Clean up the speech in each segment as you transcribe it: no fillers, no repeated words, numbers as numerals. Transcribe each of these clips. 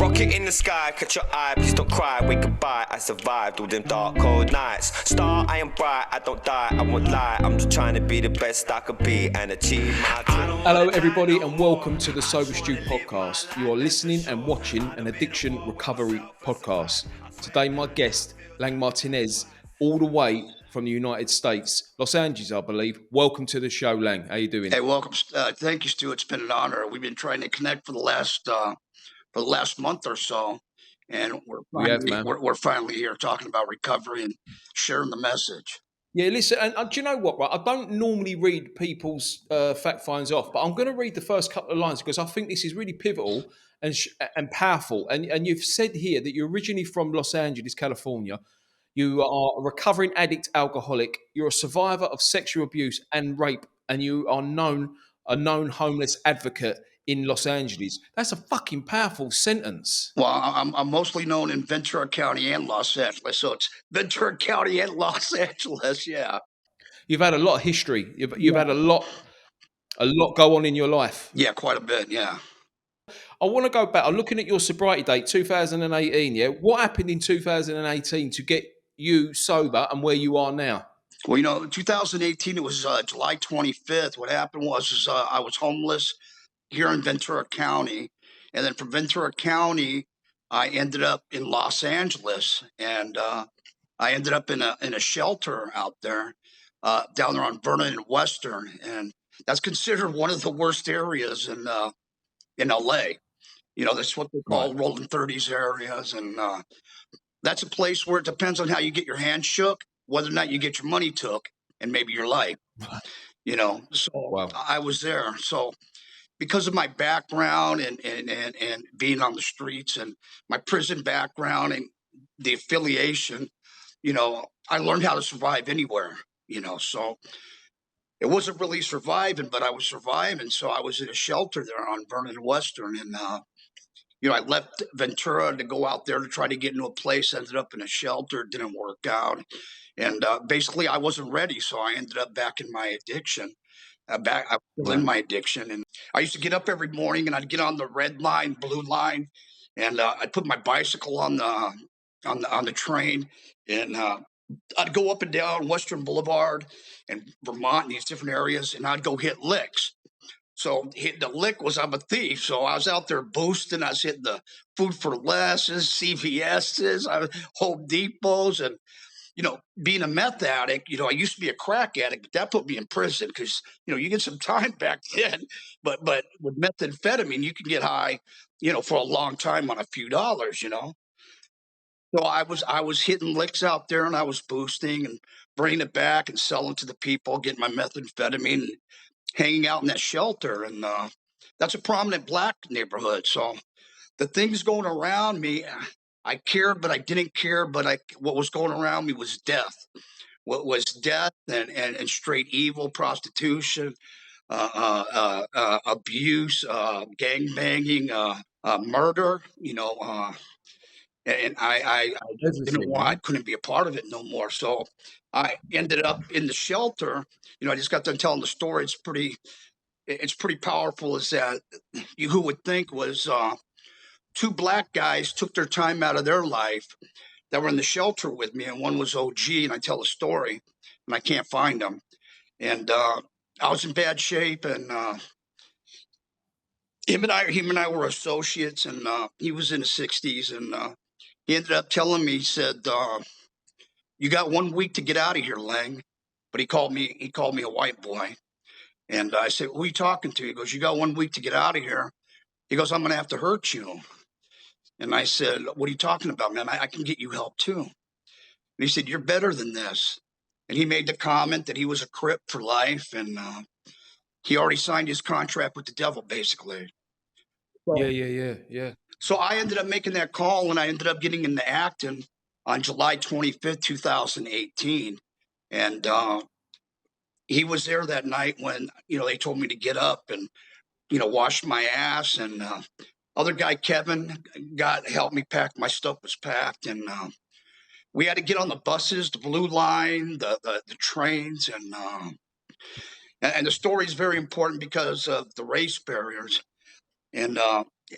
Rocket in the sky, catch your eye, please don't cry, wait goodbye. I survived all them dark, cold nights. Star, I am bright, I don't die, I won't lie. I'm just trying to be the best I could be and achieve my dream. Hello everybody and welcome to the SoberStu podcast. You are listening and watching an addiction recovery podcast. Today my guest, Lang Martinez, all the way from the United States, Los Angeles, I believe. Welcome to the show, Lang. How you doing? Hey, welcome. Thank you, Stu. It's been an honor. We've been trying to connect for the last month or so, and we're finally here talking about recovery and sharing the message. Yeah, listen, and do you know what, right? I don't normally read people's fact finds off, but I'm going to read the first couple of lines because I think this is really pivotal and powerful. And you've said here that you're originally from Los Angeles, California. You are a recovering addict alcoholic. You're a survivor of sexual abuse and rape, and you are a known homeless advocate in Los Angeles. That's a fucking powerful sentence. Well, I'm mostly known in Ventura County and Los Angeles, so it's Ventura County and Los Angeles. Yeah, you've had a lot of history. You've had a lot go on in your life. Yeah, quite a bit. Yeah. I want to go back. I'm looking at your sobriety date, 2018. Yeah, what happened in 2018 to get you sober and where you are now? Well, 2018, it was July 25th. What happened was I was homeless here in Ventura County. And then from Ventura County, I ended up in Los Angeles. And I ended up in a shelter out there, down there on Vernon and Western. And that's considered one of the worst areas in LA. That's what they call rolling 30s areas. And that's a place where it depends on how you get your hand shook, whether or not you get your money took, and maybe your life. So I was there. So because of my background and being on the streets and my prison background and the affiliation, I learned how to survive anywhere, so it wasn't really surviving, but I was surviving. So I was in a shelter there on Vernon and Western. And, I left Ventura to go out there to try to get into a place, ended up in a shelter, didn't work out. And basically I wasn't ready. So I ended up back in my addiction. I was still in my addiction. And I used to get up every morning and I'd get on the red line, blue line, and I'd put my bicycle on the train, and I'd go up and down Western Boulevard and Vermont and these different areas, and I'd go hit licks. So the lick was I'm a thief. So I was out there boosting. I was hitting the Food for Lesses, CVS's, Home Depots, and being a meth addict, I used to be a crack addict, but that put me in prison because, you get some time back then. But with methamphetamine, you can get high, for a long time on a few dollars, So I was hitting licks out there, and I was boosting and bringing it back and selling to the people, getting my methamphetamine, and hanging out in that shelter. And that's a prominent black neighborhood. So the things going around me, I cared, but I didn't care. But what was going around me was death. What was death and straight evil, prostitution, abuse, gang banging, murder. And I didn't want. I couldn't be a part of it no more. So I ended up in the shelter. I just got done telling the story. It's pretty powerful. Is that who would think was two black guys took their time out of their life that were in the shelter with me, and one was OG, and I tell a story, and I can't find him. And I was in bad shape, and him and I were associates, and he was in his 60s, and he ended up telling me, he said, "You got 1 week to get out of here, Lang." But he called me a white boy, and I said, "Who are you talking to?" He goes, "You got 1 week to get out of here." He goes, "I'm going to have to hurt you." And I said, "What are you talking about, man? I can get you help too." And he said, "You're better than this." And he made the comment that he was a Crip for life, and he already signed his contract with the devil, basically. So, yeah. So I ended up making that call, and I ended up getting into Acton on July 25th, 2018. And he was there that night when, they told me to get up and, wash my ass. And other guy, Kevin, helped me pack. My stuff was packed. And we had to get on the buses, the blue line, the trains. And the story is very important because of the race barriers. And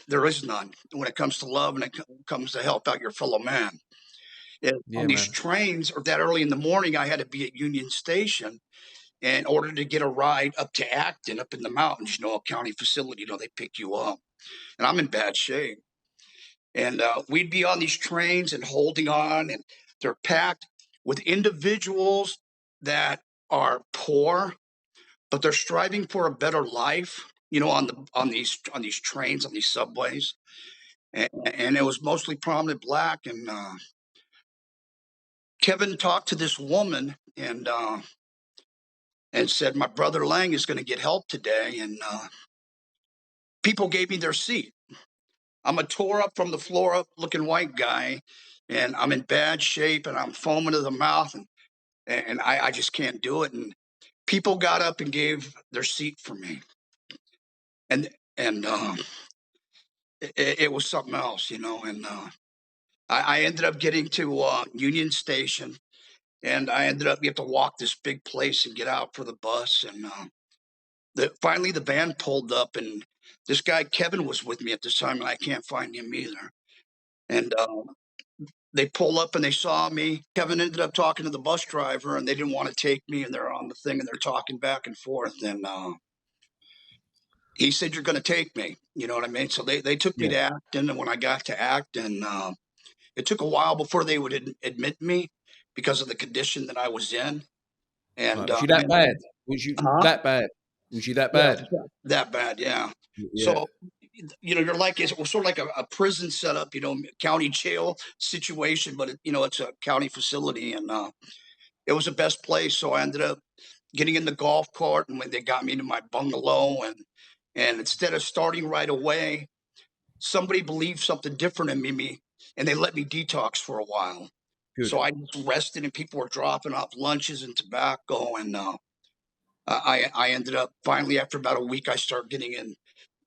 There is none when it comes to love and it comes to help out your fellow man. Yeah, On these man. trains, or that early in the morning, I had to be at Union Station in order to get a ride up to Acton, up in the mountains, a county facility, they pick you up. And I'm in bad shape. And we'd be on these trains and holding on, and they're packed with individuals that are poor, but they're striving for a better life, on these trains, on these subways. And it was mostly prominent black. And Kevin talked to this woman and said, "My brother Lang is going to get help today." And people gave me their seat. I'm a tore up from the floor up looking white guy, and I'm in bad shape, and I'm foaming to the mouth, and I just can't do it. And people got up and gave their seat for me, and it was something else. And I ended up getting to Union Station, and you have to walk this big place and get out for the bus. And finally the van pulled up, and this guy Kevin was with me at this time, and I can't find him either. And they pull up and they saw me. Kevin ended up talking to the bus driver, and they didn't want to take me, and they're on the thing and they're talking back and forth. And he said, "You're going to take me." You know what I mean? So they took me Yeah. to Acton, and when I got to Acton, it took a while before they would admit me because of the condition that I was in. Right. And Was you that bad? Was you huh? that bad? Was you that Yeah, bad? that bad, yeah. Yeah. So, you're like, it's sort of like a prison setup, county jail situation, but it's a county facility, and it was the best place. So I ended up getting in the golf cart, and when they got me to my bungalow, and instead of starting right away, somebody believed something different in me, and they let me detox for a while. So Good. I just rested, and people were dropping off lunches and tobacco, and I ended up finally, after about a week, I started getting in,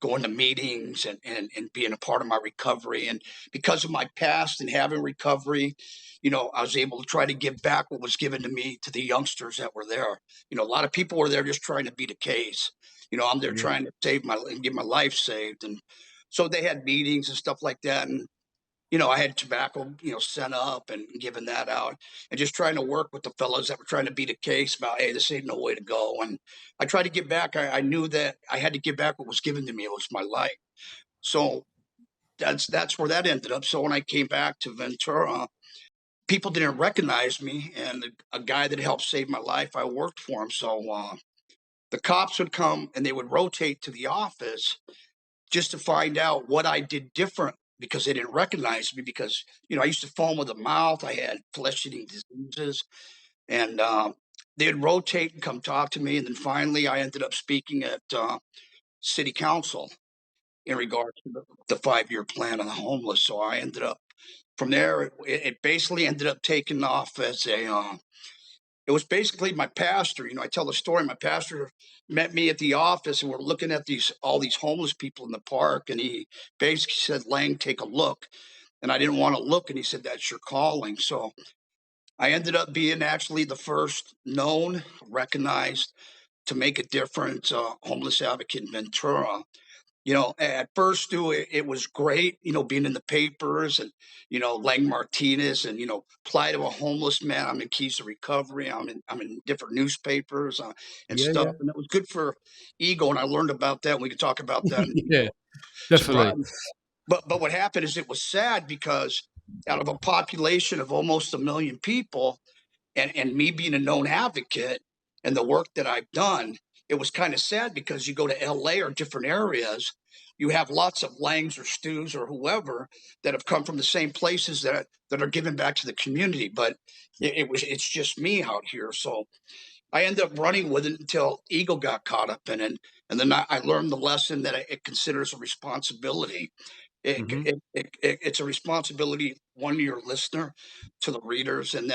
going to meetings, and being a part of my recovery. And because of my past and having recovery, I was able to try to give back what was given to me to the youngsters that were there. A lot of people were there just trying to beat a case. I'm there Yeah. trying to save and get my life saved. And so they had meetings and stuff like that. And I had tobacco, sent up and given that out, and just trying to work with the fellows that were trying to beat a case about, hey, this ain't no way to go. And I tried to give back. I knew that I had to give back what was given to me. It was my life. So that's where that ended up. So when I came back to Ventura, people didn't recognize me, and a guy that helped save my life, I worked for him. So the cops would come and they would rotate to the office just to find out what I did different, because they didn't recognize me, because I used to foam with the mouth. I had flesh-eating diseases, and they'd rotate and come talk to me. And then finally, I ended up speaking at city council in regards to the 5-year plan on the homeless. So I ended up from there. It basically ended up taking off as it was basically my pastor. I tell the story. My pastor met me at the office, and we're looking at all these homeless people in the park, and he basically said, "Lang, take a look." And I didn't want to look, and he said, "That's your calling." So I ended up being actually the first known, recognized, to make a difference homeless advocate in Ventura. At first, it was great, being in the papers, and, Lang Martinez, and, plight of a homeless man. I'm in Keys to Recovery. I'm in different newspapers and Yeah. Yeah. stuff. And it was good for ego. And I learned about that. And we could talk about that. Yeah. Definitely. Sobriety. But what happened is, it was sad, because out of a population of almost 1 million people, and me being a known advocate and the work that I've done, it was kind of sad, because you go to LA or different areas, you have lots of Langs or Stews or whoever that have come from the same places that are giving back to the community. But it's just me out here. So I ended up running with it until ego got caught up in it. And then I learned the lesson that it considers a responsibility. Hmm. It's a responsibility, one, to your listener, to the readers, and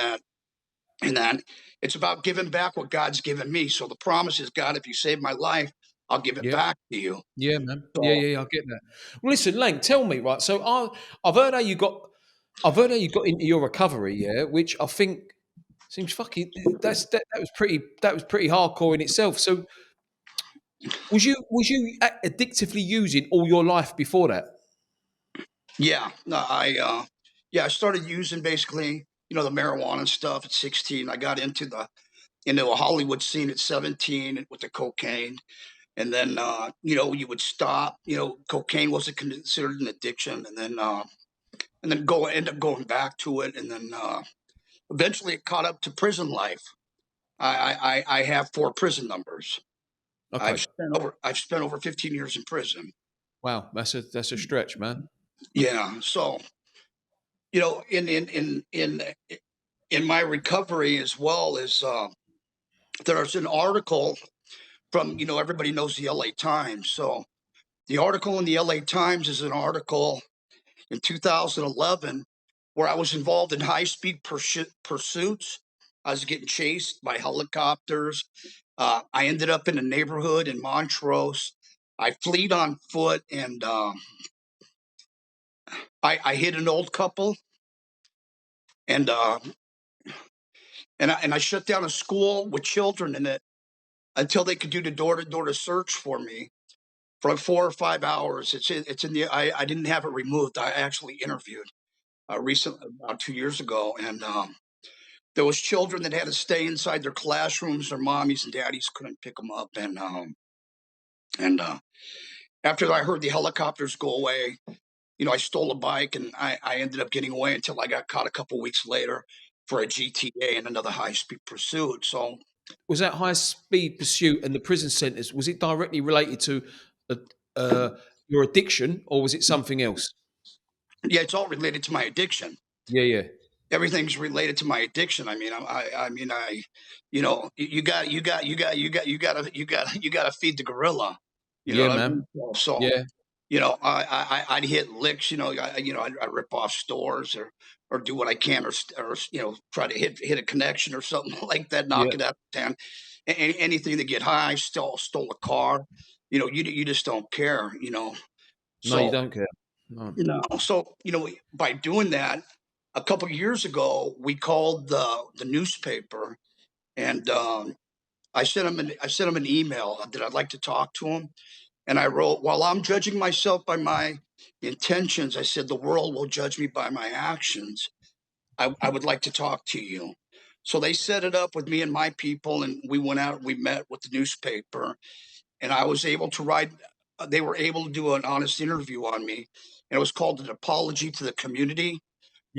then it's about giving back what God's given me. So the promise is, God, if you save my life, I'll give it Yeah. back to you. Yeah, man. Yeah, So yeah, yeah, I get that. Well, listen, Lang, tell me, right? So I've heard how you got, I've heard how you got into your recovery, yeah, which I think seems fucking. That was pretty hardcore in itself. So was you addictively using all your life before that? Yeah, no, I started using basically, the marijuana stuff at 16. I got into a Hollywood scene at 17 with the cocaine, and then you would stop. Cocaine wasn't considered an addiction, and then go end up going back to it, and then eventually it caught up to prison life. I have 4 prison numbers. Okay. I've spent over 15 years in prison. Wow, that's a stretch, man. Yeah, so in my recovery as well as there's an article from everybody knows the LA Times. So the article in the LA Times is an article in 2011 where I was involved in high speed pursuits. I was getting chased by helicopters. I ended up in a neighborhood in Montrose. I fled on foot, and I hit an old couple, and I shut down a school with children in it until they could do the door to door search for me for like 4 or 5 hours. It's in the I didn't have it removed. I actually interviewed recently about 2 years ago, and there was children that had to stay inside their classrooms. Their mommies and daddies couldn't pick them up, and after I heard the helicopters go away, I stole a bike, and I ended up getting away until I got caught a couple weeks later for a GTA and another high speed pursuit. So Was that high speed pursuit and the prison sentence, was it directly related to uh, uh, your addiction, or was it something else? yeah, it's all related to my addiction. Yeah, yeah, Everything's related to my addiction. I mean, you got to feed the gorilla. You know yeah, what I man. mean? So Yeah, I'd hit licks. I'd rip off stores or do what I can, or try to hit a connection or something like that, knock yeah. it out of town. Anything to get high. Stole a car. You just don't care. No, you So don't care. No. by doing that, a couple of years ago, we called the newspaper, and I sent him an email that I'd like to talk to him, and I wrote, while I'm judging myself by my intentions, I said the world will judge me by my actions. I would like to talk to you. So they set it up with me and my people, and we went out. We met with the newspaper, and I was able to write. They were able to do an honest interview on me, and it was called an apology to the community,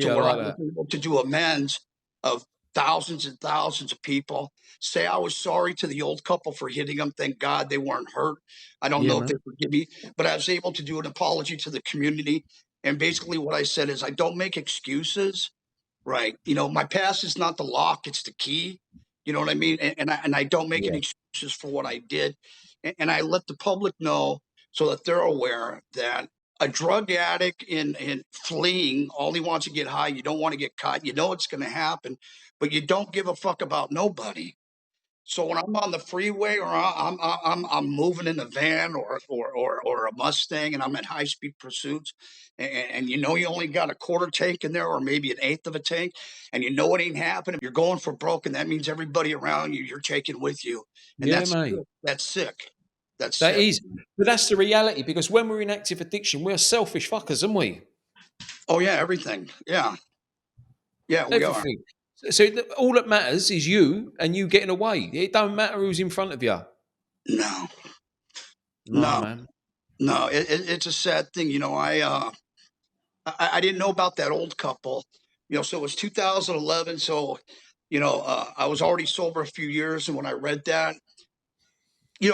to Yeah, I where I like was that. able to do amends of thousands and thousands of people. Say I was sorry to the old couple for hitting them. Thank God they weren't hurt. I don't Yeah, know if they man. forgive me, but I was able to do an apology to the community. And basically, what I said is, I don't make excuses. Right. My past is not the lock, it's the key. You know what I mean? And I don't make Yeah, any excuses for what I did. And I let the public know so that they're aware that a drug addict in fleeing, all he wants to get high, you don't want to get caught. You know it's going to happen, but you don't give a fuck about nobody. So when I'm on the freeway, or I'm moving in a van, or a Mustang, and I'm at high speed pursuits, and you only got a quarter tank in there, or maybe an eighth of a tank, and it ain't happening. You're going for broke, and that means everybody around you you're taking with you, and yeah, mate. that's sick. That's That sick. is, but that's the reality because when we're in active addiction, we're selfish fuckers, aren't we? Oh yeah, everything. Yeah, yeah, we are. Everything. So all that matters is you and you getting away. It don't matter who's in front of you. No, No, no, man. no. It's a sad thing. I didn't know about that old couple. So it was 2011. So, I was already sober a few years, and when I read that,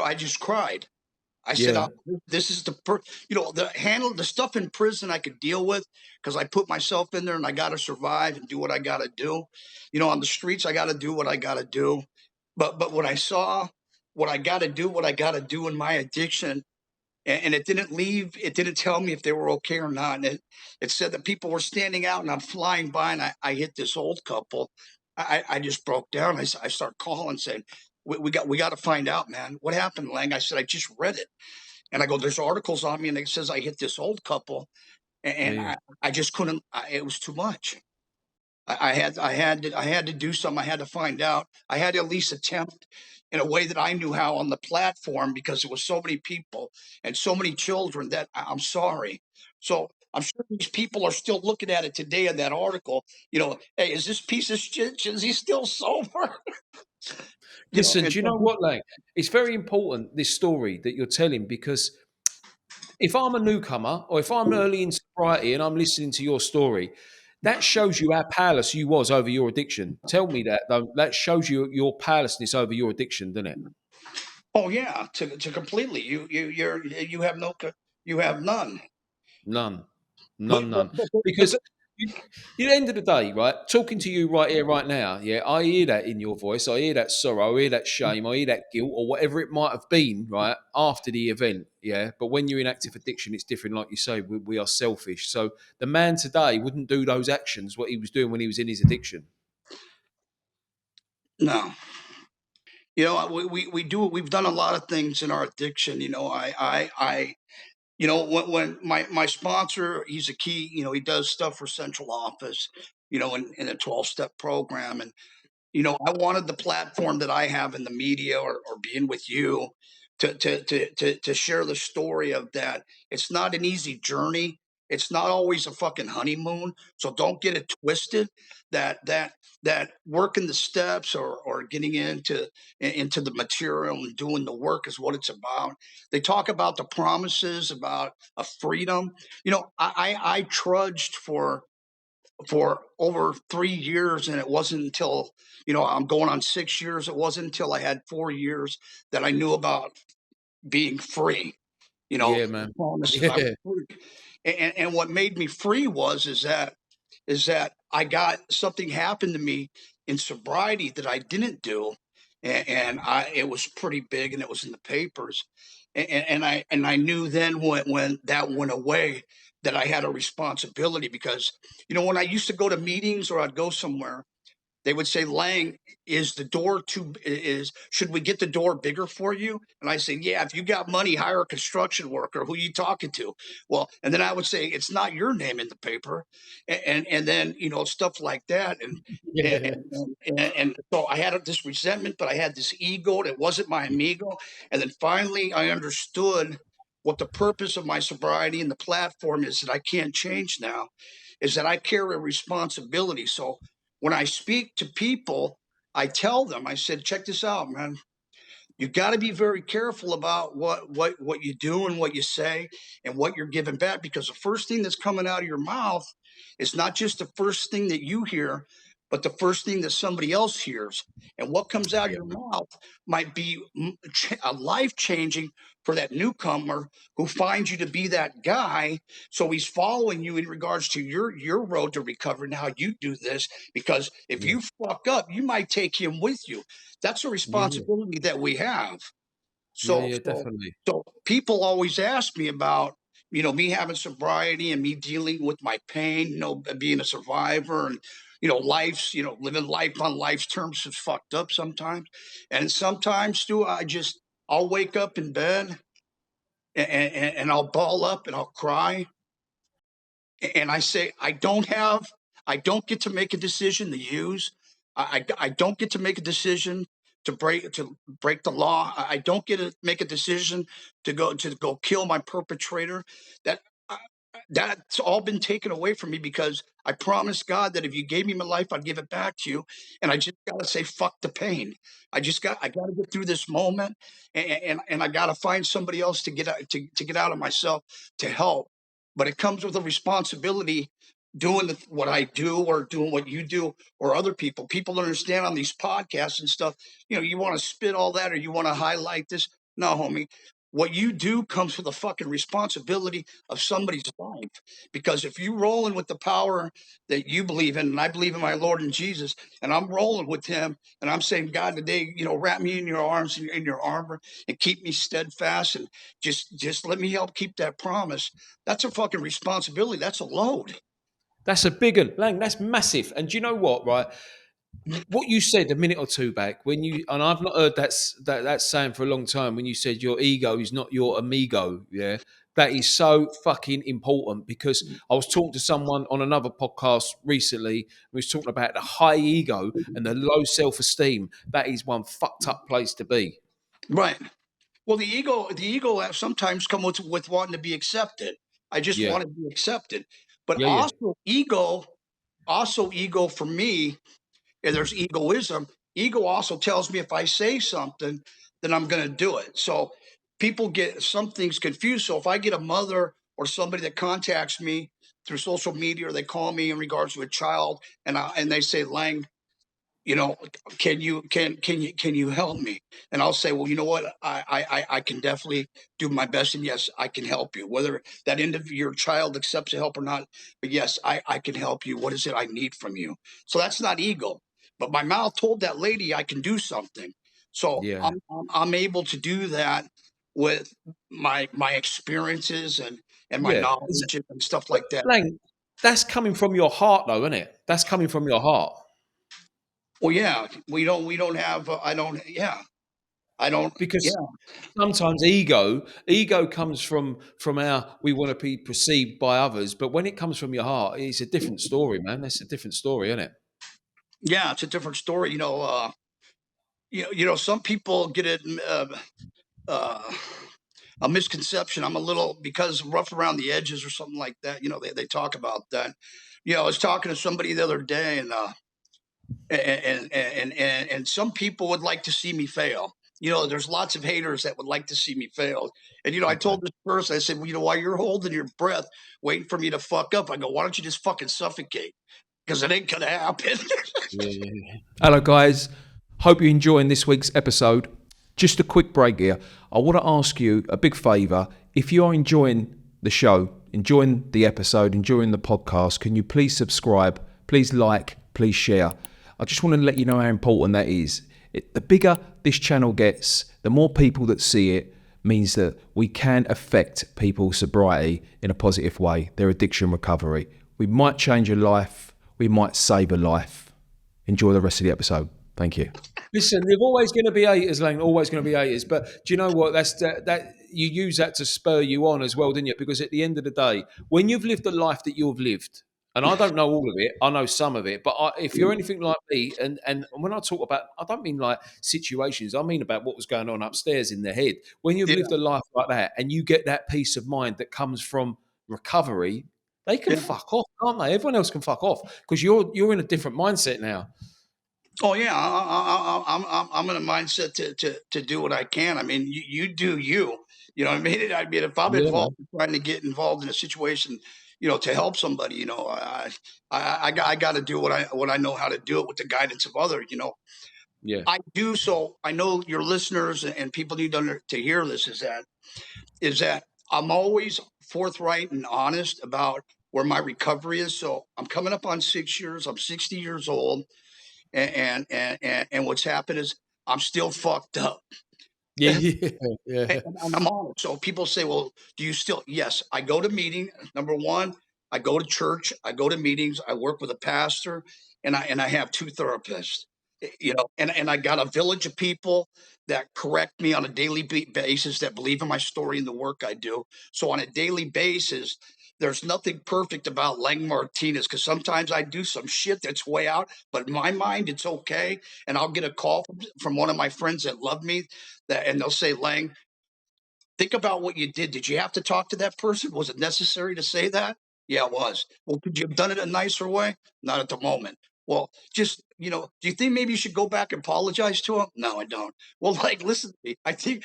I just cried. I said, Yeah, "This is the stuff in prison I could deal with because I put myself in there, and I got to survive and do what I got to do. On the streets, I got to do what I got to do. But when I saw what I got to do, in my addiction, and it didn't tell me if they were okay or not. And it said that people were standing out, and I'm flying by, and I hit this old couple. I just broke down. I start calling, saying, we got to find out, man, what happened, Lang. I said, I just read it, and I go, there's articles on me, and it says I hit this old couple, and yeah, I just couldn't. It was too much. I had to do something. I had to find out. I had to at least attempt in a way that I knew how on the platform, because it was so many people and so many children that I'm sorry. So I'm sure these people are still looking at it today in that article. Hey, is this piece of shit? Is he still sober? Listen, And do you know what, Lang? It's very important, this story that you're telling, because if I'm a newcomer or if I'm early in sobriety and I'm listening to your story, that shows you how powerless you was over your addiction. Tell me that, though. That shows you your powerlessness over your addiction, doesn't it? oh yeah, to completely you have you have none. None. But None, but none. but, but Because you, at the end of the day, right, talking to you right here, right now, yeah, I hear that in your voice. I hear that sorrow, I hear that shame, I hear that guilt, or whatever it might have been, right, after the event, yeah. But when you're in active addiction, it's different. Like you say, we are selfish. So the man today wouldn't do those actions, what he was doing when he was in his addiction. no. We do. We've done a lot of things in our addiction. When my sponsor, he's a key. He does stuff for central office. In a 12-step program, and I wanted the platform that I have in the media or being with you to share the story of that. It's not an easy journey. It's not always a fucking honeymoon. So don't get it twisted that working the steps or getting into the material and doing the work is what it's about. They talk about the promises about a freedom. I trudged for over 3 years, and it wasn't until I'm going on 6 years. It wasn't until I had 4 years that I knew about being free. Yeah, The man. promise that I was Yeah, free. And what made me free is that I got something happened to me in sobriety that I didn't do, and I it was pretty big, and it was in the papers, and I knew then when that went away that I had a responsibility because when I used to go to meetings or I'd go somewhere, they would say, Lang, is the door too is should we get the door bigger for you? And I say, yeah, if you got money, hire a construction worker. Who are you talking to? Well, and then I would say, it's not your name in the paper. And then stuff like that. And, yeah, and so I had this resentment, but I had this ego. It wasn't my amigo. And then finally I understood what the purpose of my sobriety and the platform is that I can't change now, is that I carry a responsibility. So when I speak to people, I tell them, I said, check this out, man. You got to be very careful about what you do and what you say and what you're giving back, because the first thing that's coming out of your mouth is not just the first thing that you hear, but the first thing that somebody else hears. And what comes out of yeah, your mouth might be a life changing for that newcomer who finds you to be that guy. So he's following you in regards to your road to recovery and how you do this. Because if yeah, you fuck up, you might take him with you. That's a yeah, responsibility that we have. yeah, So yeah, so definitely. so people always ask me about me having sobriety and me dealing with my pain, being a survivor, and life's living life on life's terms is fucked up sometimes, and sometimes too I'll wake up in bed and I'll ball up and I'll cry and I say I don't get to make a decision to use. I don't get to make a decision to break the law. I don't get to make a decision to go kill my perpetrator. That uh, that's all been taken away from me because I promised God that if you gave me my life, I'd give it back to you. And I just got to say, fuck the pain. I got to get through this moment, and I got to find somebody else to get out, to get out of myself to help. But it comes with a responsibility doing what I do or doing what you do or other people. People understand on these podcasts and stuff, you want to spit all that or you want to highlight this. No, homie. What you do comes with a fucking responsibility of somebody's life. Because if you rolling with the power that you believe in, and I believe in my Lord and Jesus, and I'm rolling with him, and I'm saying, God, today, wrap me in your arms and in your armor and keep me steadfast and just let me help keep that promise. That's a fucking responsibility. That's a load. That's a big one, Lang. That's massive. And do you know what? Right, what you said a minute or two back, when you and I've not heard that saying for a long time. When you said your ego is not your amigo, yeah, that is so fucking important. Because I was talking to someone on another podcast recently. We was talking about the high ego and the low self esteem. That is one fucked up place to be. Right. Well, the ego sometimes comes with wanting to be accepted. I just Yeah. want to be accepted. But Yeah. also ego for me, and there's egoism. Ego also tells me if I say something, then I'm going to do it. So people get some things confused. So if I get a mother or somebody that contacts me through social media, or they call me in regards to a child, and they say, Lang, can you help me? And I'll say, well, you know what, I can definitely do my best, and yes, I can help you, whether that end of your child accepts the help or not. But yes, I can help you. What is it I need from you? So that's not ego, but my mouth told that lady I can do something. So Yeah. I'm able to do that with my experiences and my Yeah. knowledge and stuff But like that. Lang, that's coming from your heart, though, isn't it? That's coming from your heart. Well, yeah, we don't have I don't yeah I don't yeah. Because sometimes ego comes from our we want to be perceived by others, but when it comes from your heart, it's a different story, man. That's a different story, isn't it? Yeah, it's a different story. Some people get it uh, a misconception. I'm a little because rough around the edges or something like that. They talk about that. I was talking to somebody the other day, and some people would like to see me fail. There's lots of haters that would like to see me fail. And I Okay. told this person, I said, well, while you're holding your breath, waiting for me to fuck up, I go, why don't you just fucking suffocate? Because it ain't gonna happen. Yeah, yeah, yeah. Hello, guys. Hope you're enjoying this week's episode. Just a quick break here. I want to ask you a big favour. If you are enjoying the show, enjoying the episode, enjoying the podcast, can you please subscribe? Please like, please share. I just want to let you know how important that is. The bigger this channel gets, the more people that see it, means that we can affect people's sobriety in a positive way, their addiction recovery. We might change a life. We might save a life. Enjoy the rest of the episode. Thank you. Listen, there's always going to be haters, Lang. Always going to be haters. But do you know what? That you use that to spur you on as well, didn't you? Because at the end of the day, when you've lived the life that you've lived, and I don't know all of it, I know some of it. But if you're anything like me, and when I talk about, I don't mean like situations. I mean about what was going on upstairs in the head. When you've Yeah, lived a life like that, and you get that peace of mind that comes from recovery, they can yeah. fuck off, can't they? Everyone else can fuck off because you're in a different mindset now. Oh yeah, I'm in a mindset to do what I can. I mean, you do you. You know what I mean? I mean, if I'm Yeah, involved man. trying to get involved in a situation, to help somebody, I got to do what I know how to do it with the guidance of others. Yeah. I do so. I know your listeners and people need to hear this. Is that I'm always forthright and honest about where my recovery is. So I'm coming up on 6 years. I'm 60 years old, and what's happened is I'm still fucked up. Yeah, yeah, yeah. And I'm honest. So people say, well, do you still? Yes, I go to meeting. Number one, I go to church. I go to meetings. I work with a pastor, and I have two therapists. And I got a village of people that correct me on a daily basis that believe in my story and the work I do. So on a daily basis, there's nothing perfect about Lang Martinez because sometimes I do some shit that's way out, but in my mind, it's okay. And I'll get a call from one of my friends that love me, and they'll say, Lang, think about what you did. Did you have to talk to that person? Was it necessary to say that? Yeah, it was. Well, could you have done it a nicer way? Not at the moment. Well, just, do you think maybe you should go back and apologize to him? No, I don't. Well, like, listen to me. I think,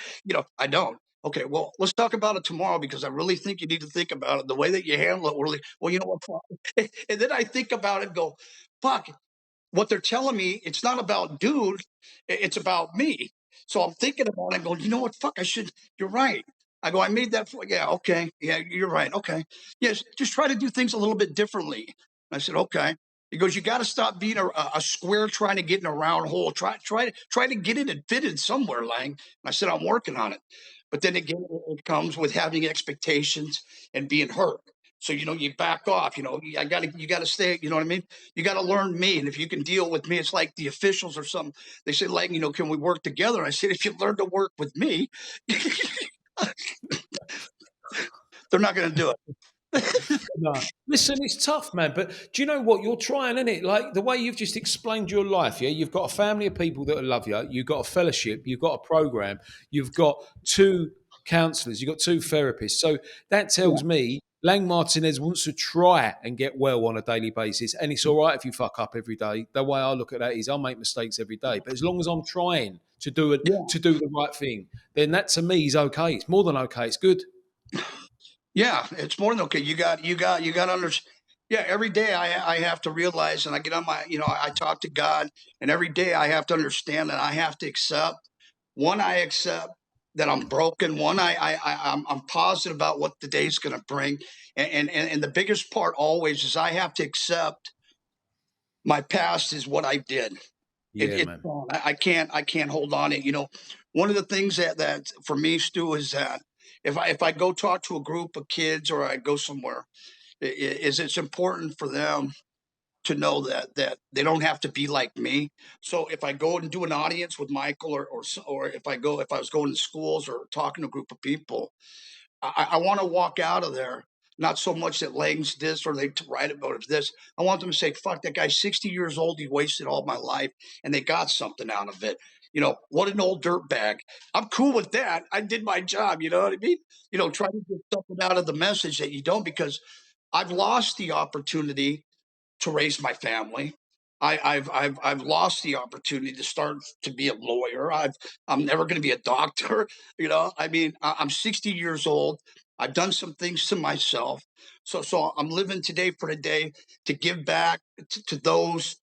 I don't. Okay, well, let's talk about it tomorrow because I really think you need to think about it. The way that you handle it, really, well, you know what? Fuck. And then I think about it and go, fuck, what they're telling me, it's not about dude, it's about me. So I'm thinking about it and going, you know what? Fuck, you're right. I go, I made that. Yeah, okay. Yeah, you're right. Okay. Yes, just try to do things a little bit differently. I said, okay. He goes, you got to stop being a square trying to get in a round hole. Try to get in and fit in somewhere, Lang. And I said, I'm working on it. But then again, it comes with having expectations and being hurt. So you back off. You gotta stay. You know what I mean? You got to learn me. And if you can deal with me, it's like the officials or something. They say, like, can we work together? I said, if you learn to work with me, they're not going to do it. No. Listen, it's tough, man. But do you know what? You're trying, isn't it? Like the way you've just explained your life, yeah? You've got a family of people that love you. You've got a fellowship. You've got a program. You've got two counselors. You've got two therapists. So that Yeah. tells me Lang Martinez wants to try and get well on a daily basis, and it's all right if you fuck up every day. The way I look at that is, I make mistakes every day, but as long as I'm trying to do it, Yeah. to do the right thing, then that to me is okay. It's more than okay. It's good. Yeah, it's more than okay. You got to understand. Yeah, every day I have to realize, and I get on my, I talk to God, and every day I have to understand that I have to accept. One, I accept that I'm broken. One, I'm positive about what the day's going to bring, and the biggest part always is I have to accept my past is what I did. Yeah, It's man. gone. I can't hold on it. One of the things that for me, Stu, is that if I go talk to a group of kids or I go somewhere, is it's important for them to know that they don't have to be like me. So if I go and do an audience with Michael, or if I was going to schools or talking to a group of people, I want to walk out of there. Not so much that Lang's this or they write about this. I want them to say, "Fuck, that guy's 60 years old. He wasted all my life, and they got something out of it." What an old dirtbag. I'm cool with that. I did my job. You know what I mean? Try to get something out of the message that you don't, because I've lost the opportunity to raise my family. I've lost the opportunity to start to be a lawyer. I'm never going to be a doctor. I mean, I'm 60 years old. I've done some things to myself, so I'm living today for today to give back to those,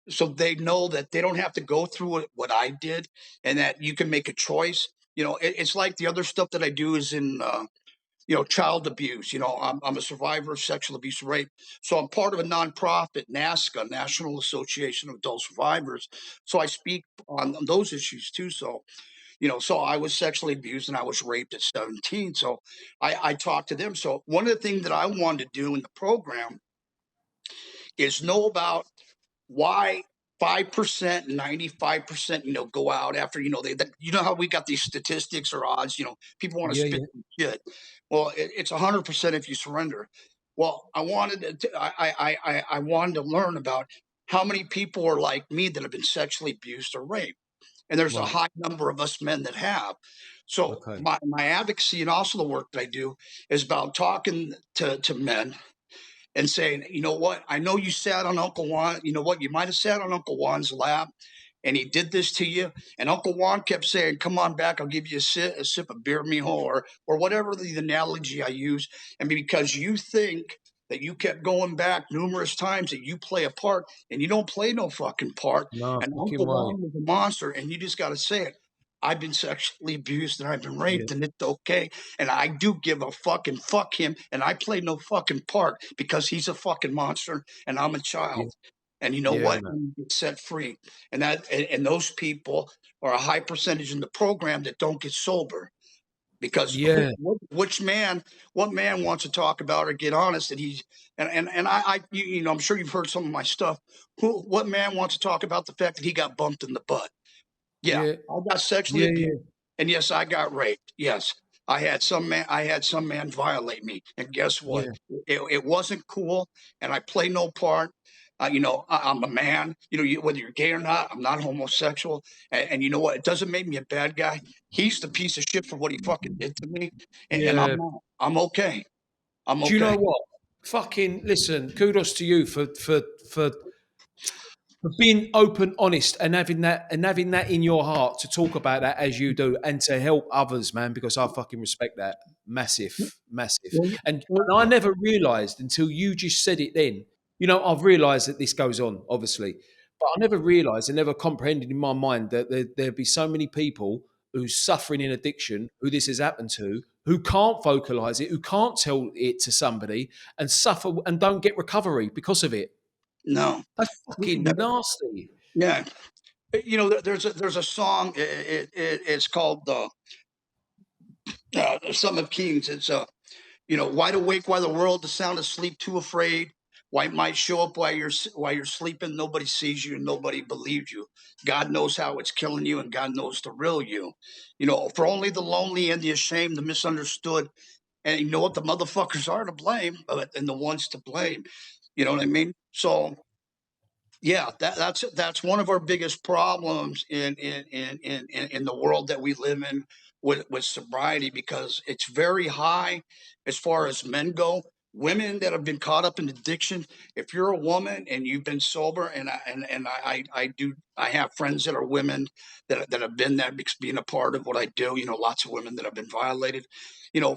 so they know that they don't have to go through what I did, and that you can make a choice. It's like the other stuff that I do is in child abuse. I'm a survivor of sexual abuse and rape. So I'm part of a nonprofit, NAASCA, National Association of Adult Survivors. So I speak on those issues too. So I was sexually abused and I was raped at 17. So I talked to them. So one of the things that I wanted to do in the program is know about why 5%, 95%, go out after, how we got these statistics or odds, people want to Yeah, spit yeah, shit. Well, it's 100% if you surrender. Well, I wanted to learn about how many people are like me that have been sexually abused or raped. And there's a right. high number of us men that have. So Okay. my advocacy and also the work that I do is about talking to men and saying, you know what, I know you sat on Uncle Juan. You know what, you might have sat on Uncle Juan's lap and he did this to you. And Uncle Juan kept saying, come on back, I'll give you a sip of beer, mijo, or whatever the analogy I use. And because you think that you kept going back numerous times, that you play a part, and you don't play no fucking part. No And fucking Uncle way. Juan was a monster, and you just got to say it. I've been sexually abused and I've been Yeah, raped, and it's okay. And I do give a fucking fuck him, and I play no fucking part because he's a fucking monster and I'm a yeah, child. And you know yeah, what? man. You get set free. And those people are a high percentage in the program that don't get sober, because Yeah, which man, what man wants to talk about or get honest that he's, and I'm sure you've heard some of my stuff. What man wants to talk about the fact that he got bumped in the butt? Yeah, yeah, I got sexually yeah, abused, yeah, and yes, I got raped. Yes, I had some man violate me, and guess what? yeah, It wasn't cool, and I play no part. I'm a man. Whether you're gay or not, I'm not homosexual. And you know what? It doesn't make me a bad guy. He's the piece of shit for what he fucking did to me, and I'm yeah. not. I'm okay. I'm Do you okay. know what? Fucking listen. Kudos to you for being open, honest, and having that in your heart to talk about that as you do, and to help others, man. Because I fucking respect that, massive, massive. Well, And I never realised until you just said it. Then I've realised that this goes on, obviously, but I never realised and never comprehended in my mind that there'd be so many people who's suffering in addiction, who this has happened to, who can't vocalise it, who can't tell it to somebody, and suffer and don't get recovery because of it. no. That's fucking nasty. Yeah. There's a song. It's called Some of Kings. It's wide awake while the world is sound asleep, too afraid. White might show up while you're sleeping. Nobody sees you and nobody believes you. God knows how it's killing you, and God knows the real you. For only the lonely and the ashamed, the misunderstood, and you know what, the motherfuckers are to blame, and the ones to blame. You know what I mean? So yeah, that's one of our biggest problems in the world that we live in with sobriety, because it's very high as far as men go, women that have been caught up in addiction, if you're a woman and you've been sober, and I have friends that are women that have been that, because being a part of what I do, lots of women that have been violated.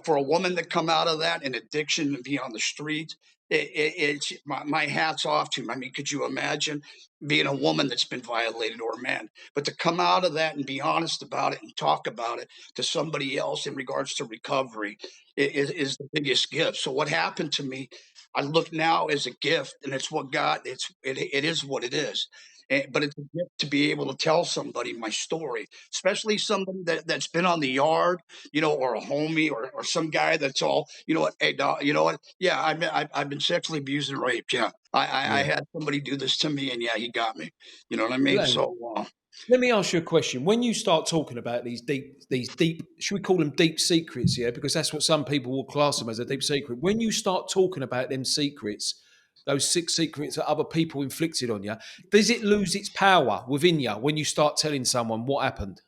For a woman to come out of that in addiction and be on the streets, it's my hat's off to 'em. I mean, could you imagine being a woman that's been violated, or a man? But to come out of that and be honest about it and talk about it to somebody else in regards to recovery is the biggest gift. So what happened to me, I look now as a gift, and it's what God. It is what it is. But it's a gift to be able to tell somebody my story, especially somebody that's been on the yard, or a homie, or some guy that's all, hey, dog, you know what? Yeah, I've been sexually abused and raped. Yeah, I Yeah. had somebody do this to me, and yeah, he got me. You know what I mean? Lang, So, let me ask you a question. When you start talking about these deep, should we call them deep secrets? Yeah, because that's what some people will class them as, a deep secret. When you start talking about them secrets, those 6 secrets that other people inflicted on you, does it lose its power within you when you start telling someone what happened?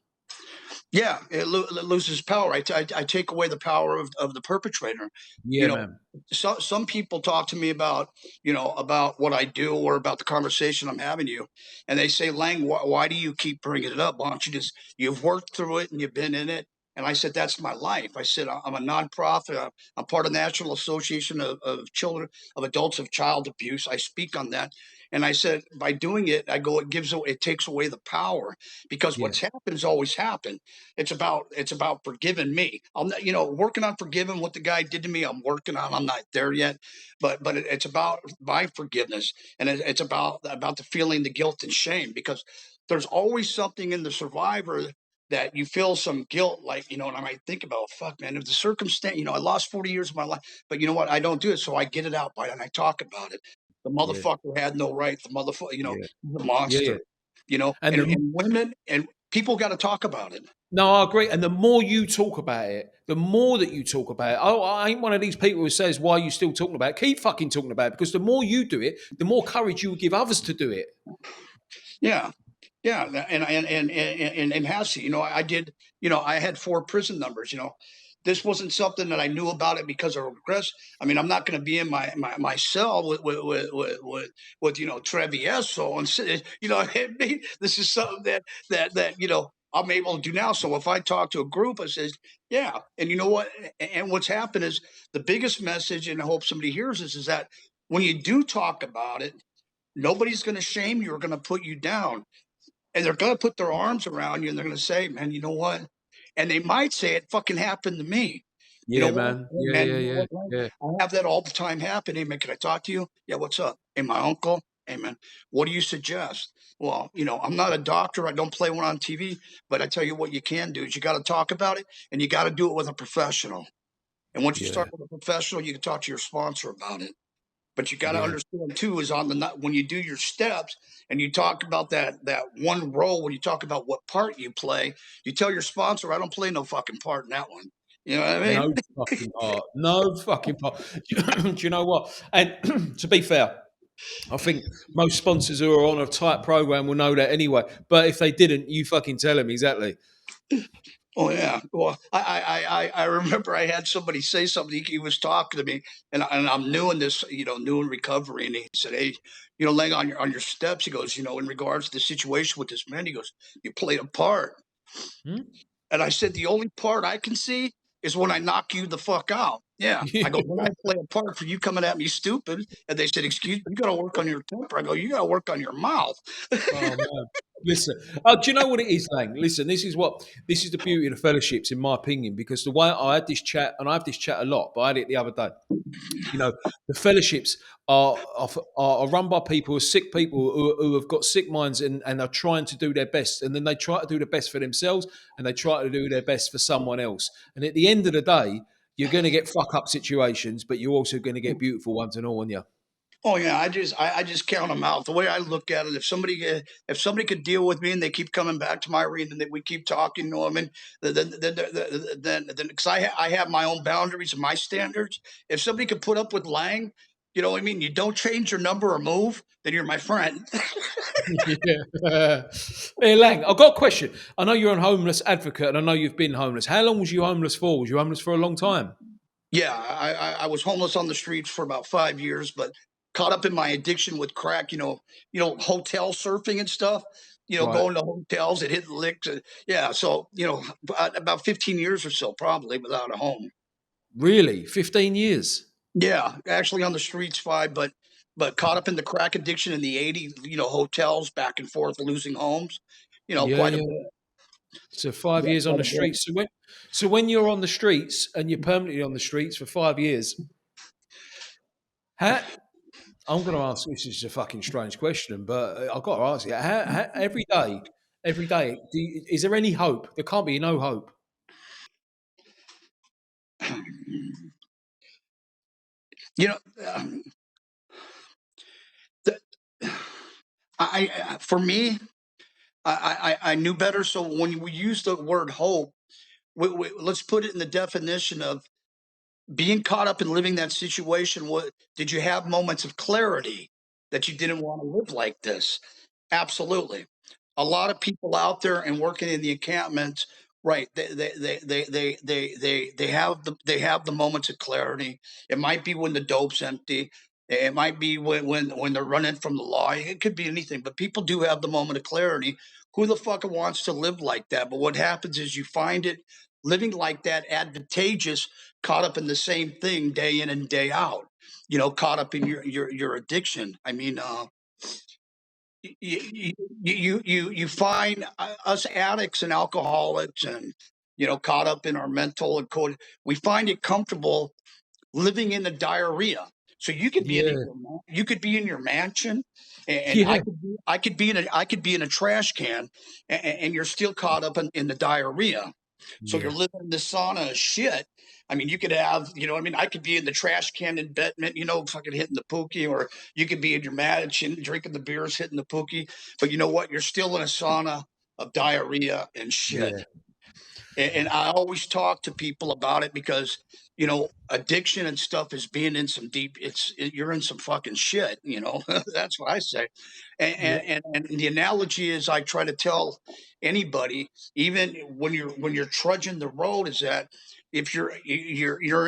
yeah, it loses power. I take away the power of the perpetrator. You Yeah, know, man. some people talk to me about, about what I do, or about the conversation I'm having you, and they say, Lang, why do you keep bringing it up? Why don't you just, you've worked through it and you've been in it. And I said, that's my life. I said, I'm a nonprofit. I'm part of the National Association of Children, of Adults of Child Abuse. I speak on that. And I said, by doing it, I go, it takes away the power, because Yeah, what's happened's always happened. It's about forgiving me. I'm not, working on forgiving what the guy did to me. I'm working on. I'm not there yet, but it's about my forgiveness, and it's about the feeling, the guilt and shame, because there's always something in the survivor that you feel some guilt, like, and I might think about, fuck, man, if the circumstance, I lost 40 years of my life, but you know what? I don't do it, so I get it out by, and I talk about it. The yeah, motherfucker had no right. The motherfucker, yeah, he's a yeah, monster. yeah. And And the women and people got to talk about it. No, I agree. And the more you talk about it, the more that you talk about it. Oh, I ain't one of these people who says, "Why are you still talking about it?" Keep fucking talking about it, because the more you do it, the more courage you will give others to do it. Yeah. Yeah, and Hasse, I did, I had 4 prison numbers. This wasn't something that I knew about it because of regress. I mean, I'm not going to be in my cell with Travieso and this is something that I'm able to do now. So if I talk to a group, I says, yeah, and you know what? And what's happened is, the biggest message, and I hope somebody hears this, is that when you do talk about it, nobody's going to shame you or going to put you down, and they're going to put their arms around you, and they're going to say, man, you know what? And they might say, it fucking happened to me. You know Yeah, what? man. Hey, Yeah, man, yeah, you know yeah, what, man? yeah, I have that all the time happen. Hey, man, can I talk to you? Yeah, what's up? Hey, my uncle. Hey, man, what do you suggest? Well, I'm not a doctor. I don't play one on TV, but I tell you what you can do is, you got to talk about it, and you got to do it with a professional. And once you start yeah, with a professional, you can talk to your sponsor about it. But you got to yeah. understand too, is when you do your steps and you talk about that one role, when you talk about what part you play, you tell your sponsor, I don't play no fucking part in that one. You know what I mean? No fucking part. No fucking part. Do you know what? And to be fair, I think most sponsors who are on a tight program will know that anyway. But if they didn't, you fucking tell them exactly. Oh yeah. Well, I remember I had somebody say something. He was talking to me, and I'm new in this, new in recovery, and he said, "Hey, laying on your steps," he goes, in regards to the situation with this man, he goes, "You played a part." Hmm? And I said, the only part I can see is when I knock you the fuck out. Yeah. I go, when I play a part for you coming at me stupid. And they said, excuse me, you got to work on your temper. I go, you got to work on your mouth. Oh man. Listen, do you know what it is, Lang? Listen, this is the beauty of the fellowships, in my opinion, because the way I had this chat, and I have this chat a lot, but I had it the other day. The fellowships are run by people who are sick, people who have got sick minds, and are trying to do their best, and then they try to do the best for themselves, and they try to do their best for someone else. And at the end of the day, you're going to get fuck up situations, but you're also going to get beautiful ones and all, aren't you? Oh yeah, I just count them out. The way I look at it, if somebody could deal with me and they keep coming back to my arena and that we keep talking to them, and then because I have my own boundaries and my standards. If somebody could put up with Lang, you know what I mean. You don't change your number or move, then you're my friend. Yeah. Hey, Lang, I've got a question. I know you're a homeless advocate, and I know you've been homeless. How long was you homeless for? Was you homeless for a long time? Yeah, I was homeless on the streets for about 5 years, but caught up in my addiction with crack. Hotel surfing and stuff. Right. Going to hotels and hitting licks. Yeah, so about 15 years or so, probably without a home. Really? 15 years? Yeah, actually on the streets 5, but caught up in the crack addiction in the '80s. Hotels back and forth, losing homes. Yeah, Quite a yeah. bit. So 5 Yeah, years on quite the a bit. streets. So when you're on the streets and you're permanently on the streets for 5 years, how I'm going to ask, this is a fucking strange question, but I've got to ask you, every day, is there any hope? There can't be no hope. You know, um, the, for me, I knew better. So when we use the word hope, let's put it in the definition of being caught up in living that situation. What did you have moments of clarity that you didn't want to live like this? Absolutely. A lot of people out there and working in the encampments, right? They have the moments of clarity. It might be when the dope's empty. It might be when they're running from the law. It could be anything, but people do have the moment of clarity. Who the fuck wants to live like that? But what happens is you find it living like that advantageous, caught up in the same thing day in and day out. Caught up in your addiction. I mean, you find us addicts and alcoholics and caught up in our mental and code. We find it comfortable living in the diarrhea. So Yeah, you could be in your mansion, and yeah, I could be in a trash can, and you're still caught up in the diarrhea. So you're yeah, living in the sauna of shit. I mean, you could have, I could be in the trash can in Bettman, fucking hitting the pookie, or you could be in your mansion drinking the beers, hitting the pookie. But you know what? You're still in a sauna of diarrhea and shit. yeah, And I always talk to people about it because addiction and stuff is being in some deep. You're in some fucking shit. That's what I say. And, yeah. and and and the analogy is I try to tell anybody, even when you're trudging the road, is that if you're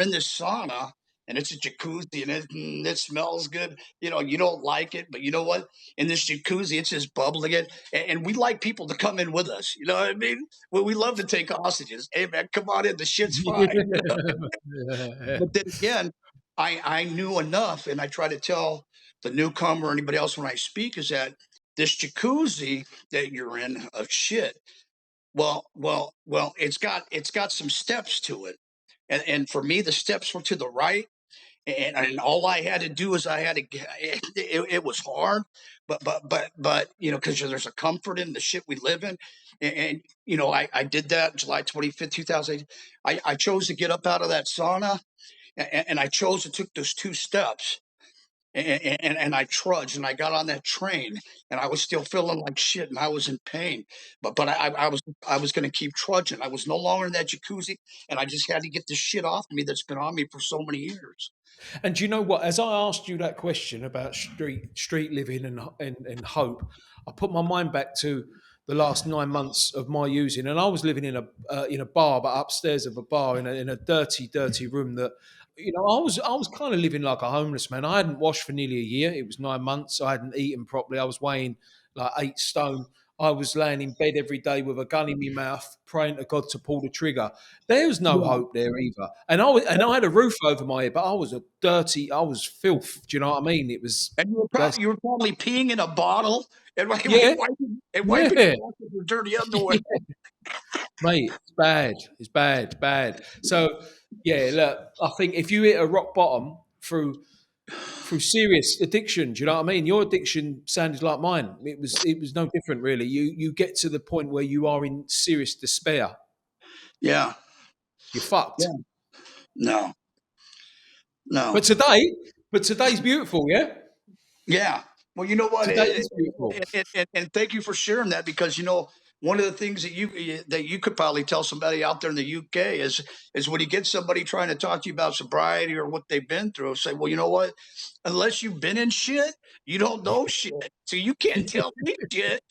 in this sauna and it's a jacuzzi and it smells good, you don't like it, but you know what? In this jacuzzi, it's just bubbling it, and we like people to come in with us. You know what I mean? Well, we love to take hostages. Hey man, come on in. The shit's fine. Yeah. But then again, I knew enough, and I try to tell the newcomer or anybody else when I speak is that this jacuzzi that you're in of shit. Well, it's got some steps to it, and for me, the steps were to the right, and all I had to do is I had to. It was hard, but because there's a comfort in the shit we live in, and I did that July 25th, 2008. I chose to get up out of that sauna, and I chose to took those 2 steps. And I trudged and I got on that train and I was still feeling like shit and I was in pain, but I was going to keep trudging. I was no longer in that jacuzzi, and I just had to get this shit off me that's been on me for so many years. And do you know what? As I asked you that question about street living and hope, I put my mind back to the last 9 months of my using, and I was living in a bar, but upstairs of a bar in a dirty room that. I was kind of living like a homeless man. I hadn't washed for nearly a year. It was 9 months. I hadn't eaten properly. I was weighing like 8 stone. I was laying in bed every day with a gun in my mouth, praying to God to pull the trigger. There was no Yeah. hope there either. And I had a roof over my head, but I was filth. Do you know what I mean? It was And that's you were probably peeing in a bottle and, yeah, wiping yeah, your ass with your dirty underwear. mate. It's bad. It's bad, bad. So yeah, look, I think if you hit a rock bottom through serious addiction, do you know what I mean? Your addiction sounded like mine. It was no different really. You get to the point where you are in serious despair. Yeah. You're Yeah. fucked. No. No. But today's beautiful, yeah? Yeah. Well, you know what? Today is beautiful. And thank you for sharing that because one of the things that you could probably tell somebody out there in the UK is when you get somebody trying to talk to you about sobriety or what they've been through, say, well, you know what? Unless you've been in shit, you don't know shit, so you can't tell me shit.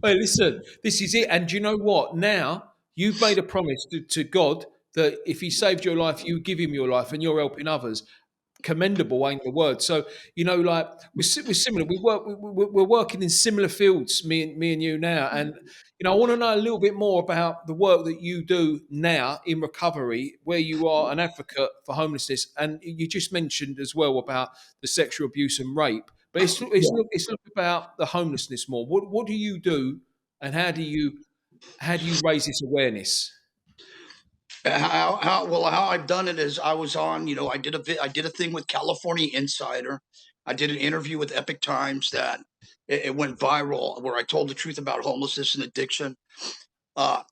Well, listen, this is it. And do you know what? Now you've made a promise to God that if he saved your life, you give him your life, and you're helping others. Commendable ain't the word. So like we're similar. We're working in similar fields, me and you now. And I want to know a little bit more about the work that you do now in recovery, where you are an advocate for homelessness, and you just mentioned as well about the sexual abuse and rape. But it's look about the homelessness more. What do you do, and how do you raise this awareness? How I've done it is I was on, I did a thing with California Insider. I did an interview with Epic Times that it went viral where I told the truth about homelessness and addiction.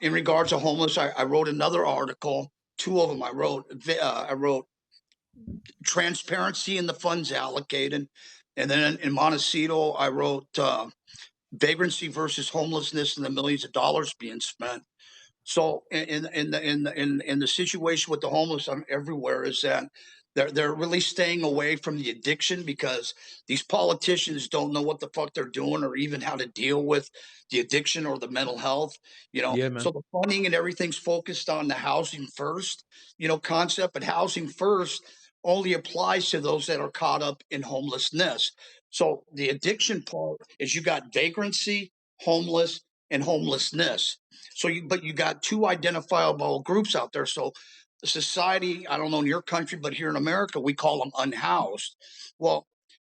In regards to homeless, I wrote another article, two of them I wrote. I wrote transparency in the funds allocated, and then in Montecito I wrote vagrancy versus homelessness and the millions of dollars being spent. So in the situation with the homeless everywhere is that they're really staying away from the addiction because these politicians don't know what the fuck they're doing or even how to deal with the addiction or the mental health. Yeah, man. So the funding and everything's focused on the housing first, concept, but housing first only applies to those that are caught up in homelessness. So the addiction part is you got vagrancy, homeless, and homelessness. But you got two identifiable groups out there. So the society, I don't know in your country, but here in America, we call them unhoused. Well,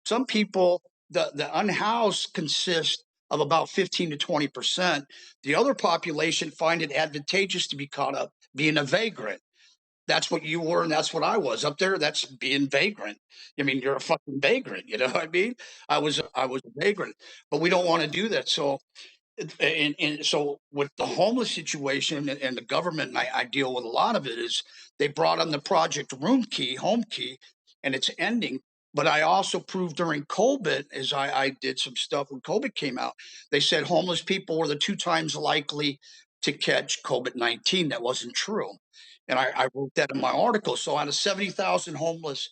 some people, the unhoused consist of about 15 to 20%. The other population find it advantageous to be caught up being a vagrant. That's what you were, and that's what I was up there. That's being vagrant. I mean, you're a fucking vagrant. You know what I mean? I was a vagrant, but we don't want to do that. So and so with the homeless situation and the government, and I deal with a lot of it, is they brought on the project home key, and it's ending. But I also proved during COVID, as I did some stuff when COVID came out, they said homeless people were the 2 times likely to catch COVID-19. That wasn't true. And I wrote that in my article. So out of 70,000 homeless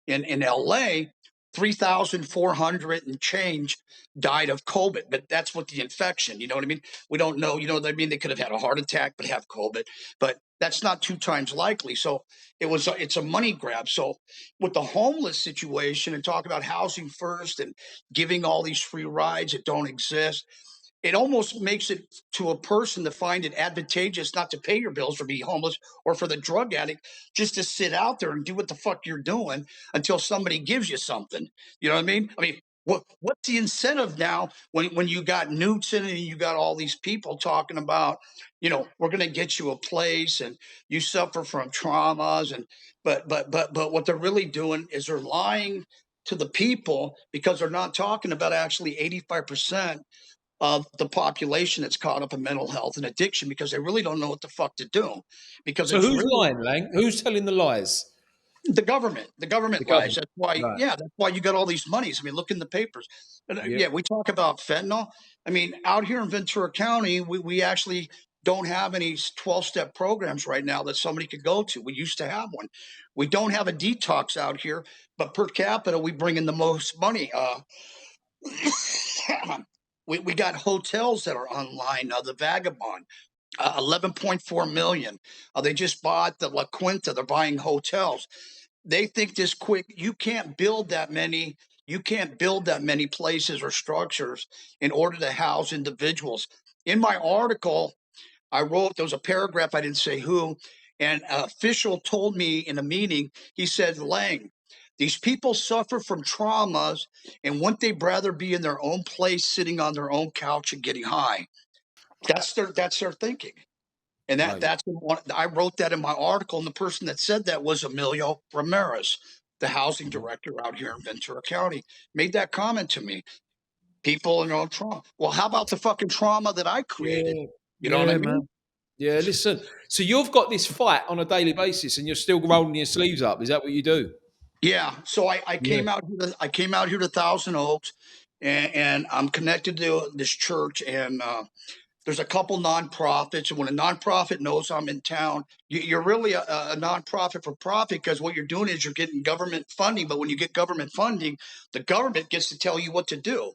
in LA, 3,400 and change died of COVID, but that's what the infection, you know what I mean? We don't know, you know what I mean? They could have had a heart attack, but have COVID, but that's not 2 times likely. So it's a money grab. So with the homeless situation and talk about housing first and giving all these free rides that don't exist, it almost makes it to a person to find it advantageous not to pay your bills or be homeless or for the drug addict just to sit out there and do what the fuck you're doing until somebody gives you something. You know what I mean? I mean, what's the incentive now when you got Newton and you got all these people talking about, we're going to get you a place and you suffer from traumas and but what they're really doing is they're lying to the people because they're not talking about actually 85% of the population that's caught up in mental health and addiction because they really don't know what the fuck to do because So it's who's really lying, Lang? Who's telling the lies? the government The lies. government. That's why, Right. yeah, that's why you got all these monies. I mean, look in the papers. And Yeah. yeah, we talk about fentanyl. I mean, out here in Ventura County, we actually don't have any 12-step programs right now that somebody could go to. We used to have one. We don't have a detox out here, but per capita we bring in the most money. We got hotels that are online. The Vagabond, 11.4 million. They just bought the La Quinta. They're buying hotels. They think this quick. You can't build that many. You can't build that many places or structures in order to house individuals. In my article, I wrote, there was a paragraph, I didn't say who, and an official told me in a meeting, he said, Lang, these people suffer from traumas, and wouldn't they rather be in their own place, sitting on their own couch and getting high? That's their thinking. And Right. I wrote that in my article, and the person that said that was Emilio Ramirez, the housing director out here in Ventura County, made that comment to me. People in their own trauma. Well, how about the fucking trauma that I created? Yeah. You know what I Yeah, mean? man. Yeah, listen. So you've got this fight on a daily basis and you're still rolling your sleeves up. Is that what you do? Yeah. So I Yeah. came out here I came out here to Thousand Oaks, and I'm connected to this church, and there's a couple nonprofits. And when a nonprofit knows I'm in town, you're really a nonprofit for profit because what you're doing is you're getting government funding. But when you get government funding, the government gets to tell you what to do.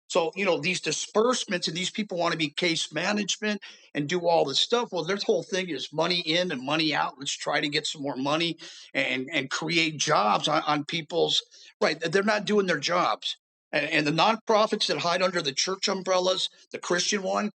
So, these disbursements and these people want to be case management and do all this stuff. Well, their whole thing is money in and money out. Let's try to get some more money and create jobs on people's right. They're not doing their jobs. And the nonprofits that hide under the church umbrellas, the Christian one,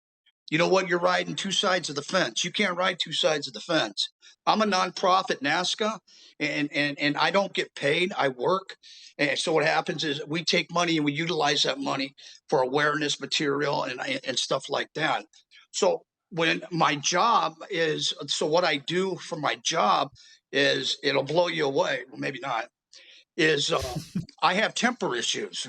you know what? You're riding two sides of the fence. You can't ride two sides of the fence. I'm a nonprofit NAASCA, and I don't get paid. I work. And so what happens is we take money and we utilize that money for awareness material and stuff like that. So when my job is, so what I do for my job is, it'll blow you away. Well, maybe not. Is I have temper issues.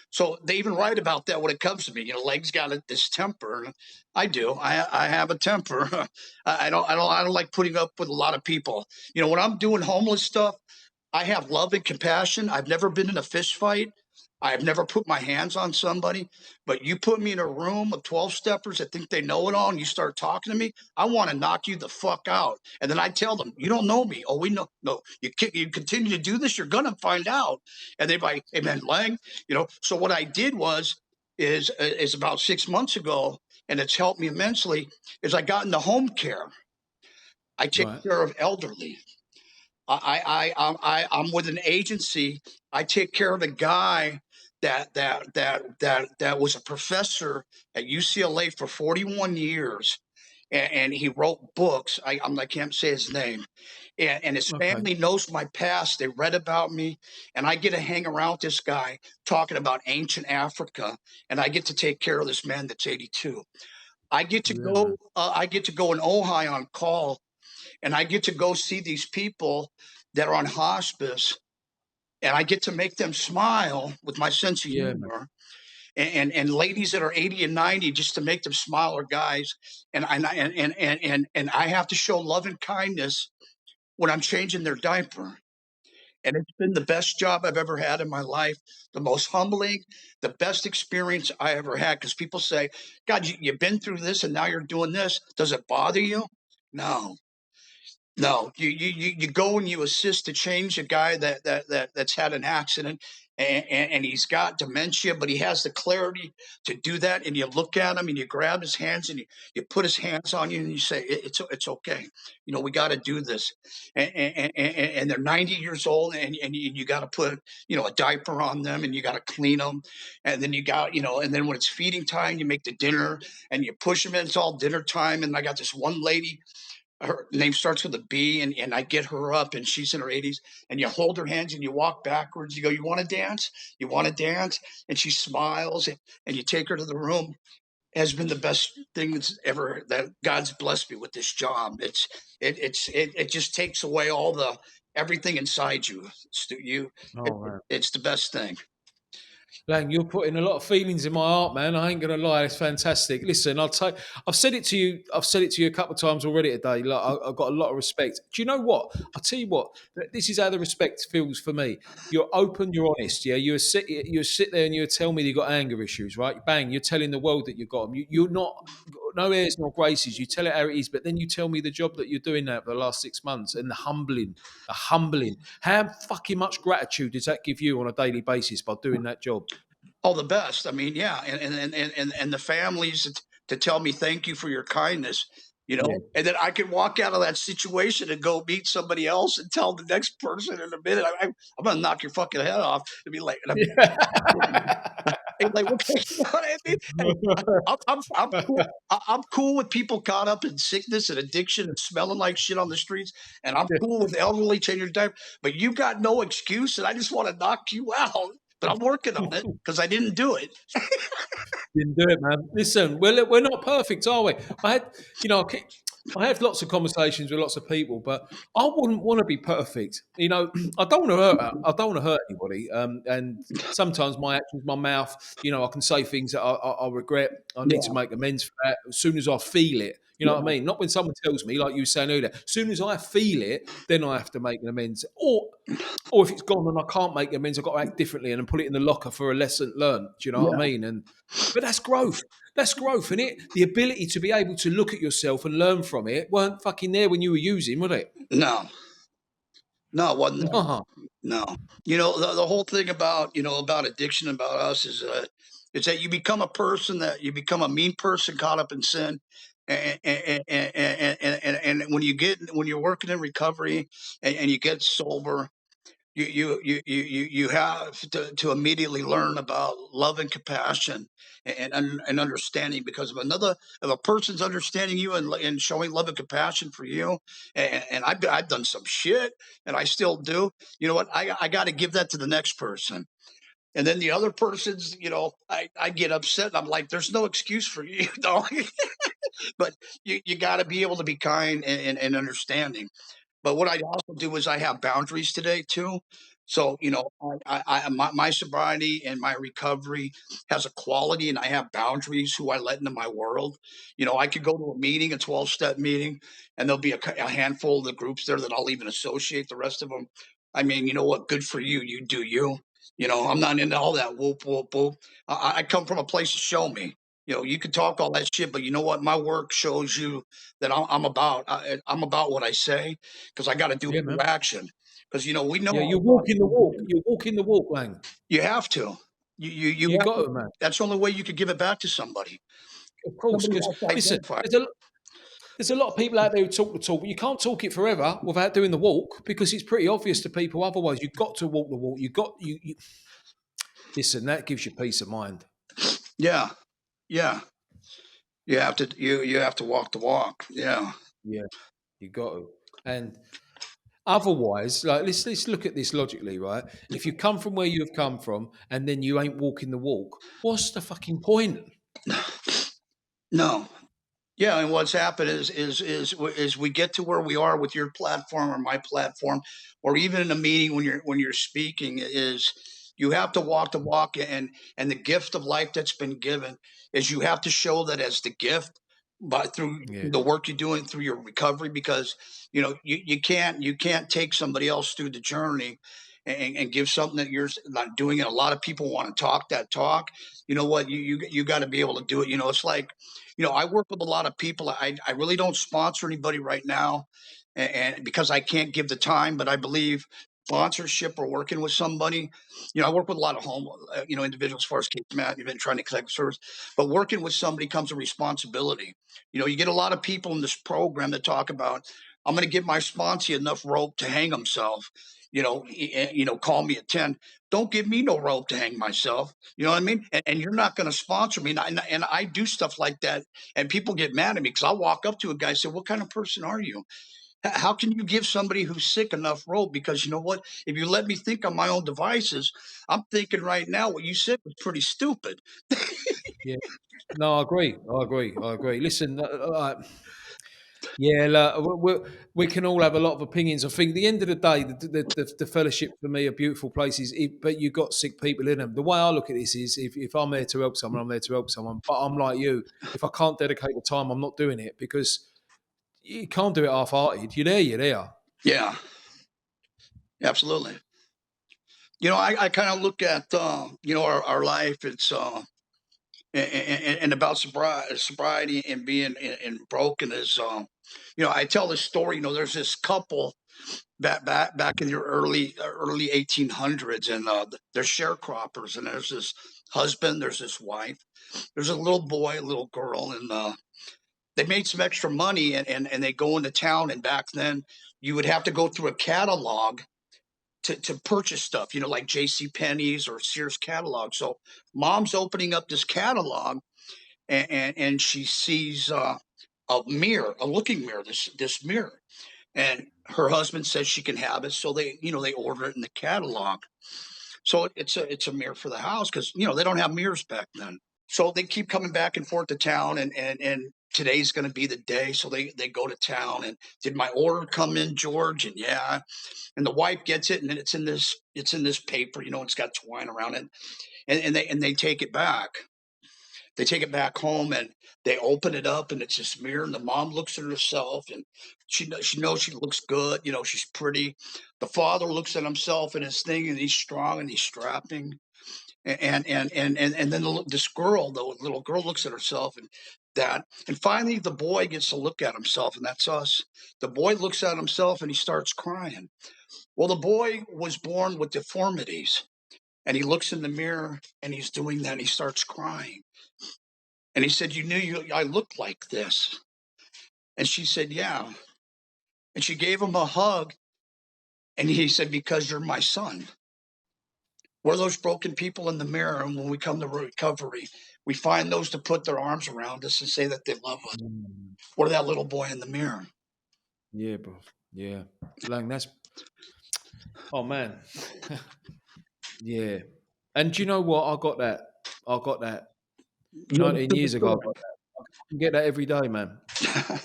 So they even write about that when it comes to me. Leg's got this temper. I do. I have a temper. I don't like putting up with a lot of people. When I'm doing homeless stuff, I have love and compassion. I've never been in a fist fight. I've never put my hands on somebody, but you put me in a room of 12 steppers that think they know it all, and you start talking to me, I want to knock you the fuck out. And then I tell them, you don't know me. Oh, we know. No, you continue to do this, you're going to find out. And they're like, amen, Lang. So what I did is about 6 months ago, and it's helped me immensely, is I got into home care. I take care of elderly. I'm with an agency. I take care of a guy that was a professor at UCLA for 41 years, and he wrote books. I can't say his name, and his family knows my past. They read about me, and I get to hang around with this guy talking about ancient Africa, and I get to take care of this man that's 82. I get to go. I get to go in Ojai on call. And I get to go see these people that are on hospice, and I get to make them smile with my sense of humor. And ladies that are 80 and 90, just to make them smile, or guys. And I have to show love and kindness when I'm changing their diaper. And it's been the best job I've ever had in my life, the most humbling, the best experience I ever had. Because people say, God, you've been through this and now you're doing this. Does it bother you? No. No, you go and you assist to change a guy that's had an accident, and he's got dementia, but he has the clarity to do that. And you look at him and you grab his hands and you put his hands on you and you say, it's okay. We got to do this. And they're 90 years old, and you got to put a diaper on them, and you got to clean them, and then and then when it's feeding time, you make the dinner and you push them in. It's all dinner time, and I got this one lady. Her name starts with a B, and I get her up, and she's in her 80s, and you hold her hands and you walk backwards. You go, you want to dance? You want to dance? And she smiles, and you take her to the room. It has been the best thing that God's blessed me with this job. It just takes away all everything inside you. It's the best thing. Lang, you're putting a lot of feelings in my heart, man. I ain't gonna lie, it's fantastic. Listen, I've said it to you. I've said it to you a couple of times already today. Like, I've got a lot of respect. Do you know what? I'll tell you what. This is how the respect feels for me. You're open. You're honest. Yeah, you sit there and you tell me you got anger issues, right? Bang, you're telling the world that you've got them. You're not no airs nor graces. You tell it how it is, but then you tell me the job that you're doing now for the last 6 months, and the humbling. How fucking much gratitude does that give you on a daily basis by doing that job? Oh, the best. I mean, yeah, and the families to tell me thank you for your kindness, and then I can walk out of that situation and go meet somebody else and tell the next person in a minute, I'm going to knock your fucking head off and be like, like, what I mean? I'm cool with people caught up in sickness and addiction and smelling like shit on the streets, and I'm cool with elderly changing diaper. But you got no excuse, and I just want to knock you out. But I'm working on it because I didn't do it. Didn't do it, man. Listen, we're not perfect, are we? I have lots of conversations with lots of people, but I wouldn't want to be perfect. I don't want to hurt. I don't want to hurt anybody. And sometimes my actions, my mouth, I can say things that I regret. I need to make amends for that as soon as I feel it. You know what I mean? Not when someone tells me, like you were saying earlier. As soon as I feel it, then I have to make an amends. Or if it's gone and I can't make amends, I've got to act differently and then put it in the locker for a lesson learned. Do you know what I mean? But that's growth. That's growth, isn't it? The ability to be able to look at yourself and learn from it weren't fucking there when you were using, was it? No, it wasn't there. No. The whole thing about addiction, about us is It's that you become a person that you become a mean person caught up in sin. And when you're working in recovery and you get sober, you have to immediately learn about love and compassion and understanding, because if a person's understanding you and showing love and compassion for you, and I've done some shit and I still do, you know what, I got to give that to the next person. And then the other person's, I get upset and I'm like, there's no excuse for you. But you got to be able to be kind and understanding. But what I also do is I have boundaries today too. So, my sobriety and my recovery has a quality, and I have boundaries who I let into my world. I could go to a meeting, a 12-step meeting, and there'll be a handful of the groups there that I'll even associate. The rest of them, I mean, you know what? Good for you. You do you. I'm not into all that whoop, whoop, whoop. I come from a place to show me. You can talk all that shit, but you know what? My work shows you that I'm about what I say, because I got to do it Yeah, through man. action. Because we know Yeah, how you're to talk walking the walk. You're walking the walk, Lang. you have to. You You have got to. to, man. That's the only way you could give it back to somebody. Of course, Somebody because has to listen, identify. there's a lot of people out there who talk the talk, but you can't talk it forever without doing the walk, because it's pretty obvious to people. Otherwise, you've got to walk the walk. You listen. That gives you peace of mind. Yeah, yeah. You have to walk the walk. Yeah, Yeah, you got to. And otherwise, like let's look at this logically, right? If you come from where you've come from and then you ain't walking the walk, what's the fucking point? no. Yeah, and what's happened is we get to where we are with your platform or my platform, or even in a meeting when you're speaking, is you have to walk the walk, and the gift of life that's been given is you have to show that as the gift by through Yeah, the work you're doing through your recovery, because you can't take somebody else through the journey and give something that you're not doing. And a lot of people want to talk that talk. You know what, you got to be able to do it. It's like, I work with a lot of people. I really don't sponsor anybody right now, and because I can't give the time, but I believe sponsorship or working with somebody, I work with a lot of individuals as far as case management, you've been trying to collect service, but working with somebody comes a responsibility. You get a lot of people in this program that talk about, I'm going to give my sponsee enough rope to hang himself. Call me at 10. Don't give me no rope to hang myself. You know what I mean? And you're not going to sponsor me. And I do stuff like that. And people get mad at me because I'll walk up to a guy and say, what kind of person are you? How can you give somebody who's sick enough rope? Because you know what? If you let me think on my own devices, I'm thinking right now what you said was pretty stupid. yeah. No, I agree. I agree. I agree. Listen, yeah, look, we can all have a lot of opinions. I think at the end of the day, the fellowship for me are beautiful places, but you've got sick people in them. The way I look at this is if I'm there to help someone, I'm there to help someone. But I'm like you. If I can't dedicate the time, I'm not doing it, because you can't do it half-hearted. You're there, you're there. Yeah, absolutely. I kind of look at, our life. It's, and about sobriety and being and broken is, I tell this story. There's this couple back in the early 1800s, and they're sharecroppers, and there's this husband, there's this wife, there's a little boy, a little girl, and they made some extra money, and they go into town. And back then you would have to go through a catalog to purchase stuff, like J.C. Penney's or Sears catalog. So mom's opening up this catalog, and she sees a mirror, a looking mirror, this mirror, and her husband says she can have it. So they order it in the catalog. So it's a mirror for the house, because they don't have mirrors back then. So they keep coming back and forth to town, and today's going to be the day. So they go to town, and did my order come in, George? And yeah, and the wife gets it, and then it's in this paper, it's got twine around it, and they take it back. They take it back home, and they open it up, and it's this mirror, and the mom looks at herself, and she knows she looks good, she's pretty. The father looks at himself and his thing, and he's strong and he's strapping. And then this girl, the little girl, looks at herself, and finally the boy gets to look at himself, and that's us. The boy looks at himself and he starts crying. Well, the boy was born with deformities. And he looks in the mirror and he's doing that. And he starts crying. And he said, I looked like this. And she said, yeah. And she gave him a hug. And he said, because you're my son. We're those broken people in the mirror. And when we come to recovery, we find those to put their arms around us and say that they love us. Mm. We're that little boy in the mirror. Yeah, bro. Yeah. Lang, that's, oh man. Yeah. And do you know what? I got that. I got that You 19 understood years the ago. I got that. I can get that every day, man. story.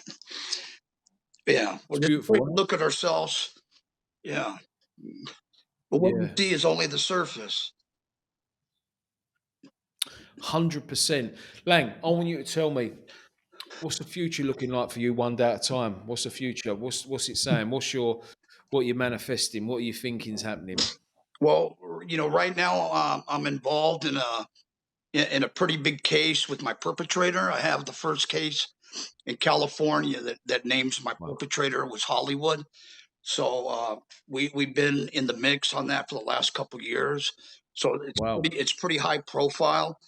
Yeah. It's We're just afraid beautiful. to look at ourselves. Yeah. But what we Yeah. see is only the surface. 100%. Lang, I want you to tell me, what's the future looking like for you one day at a time? What's the future? What's it saying? What you're manifesting? What are you thinking's happening? Well, right now I'm involved in a pretty big case with my perpetrator. I have the first case in California that names my Wow. perpetrator was Hollywood. So we've been in the mix on that for the last couple of years. So Wow. it's pretty high profile.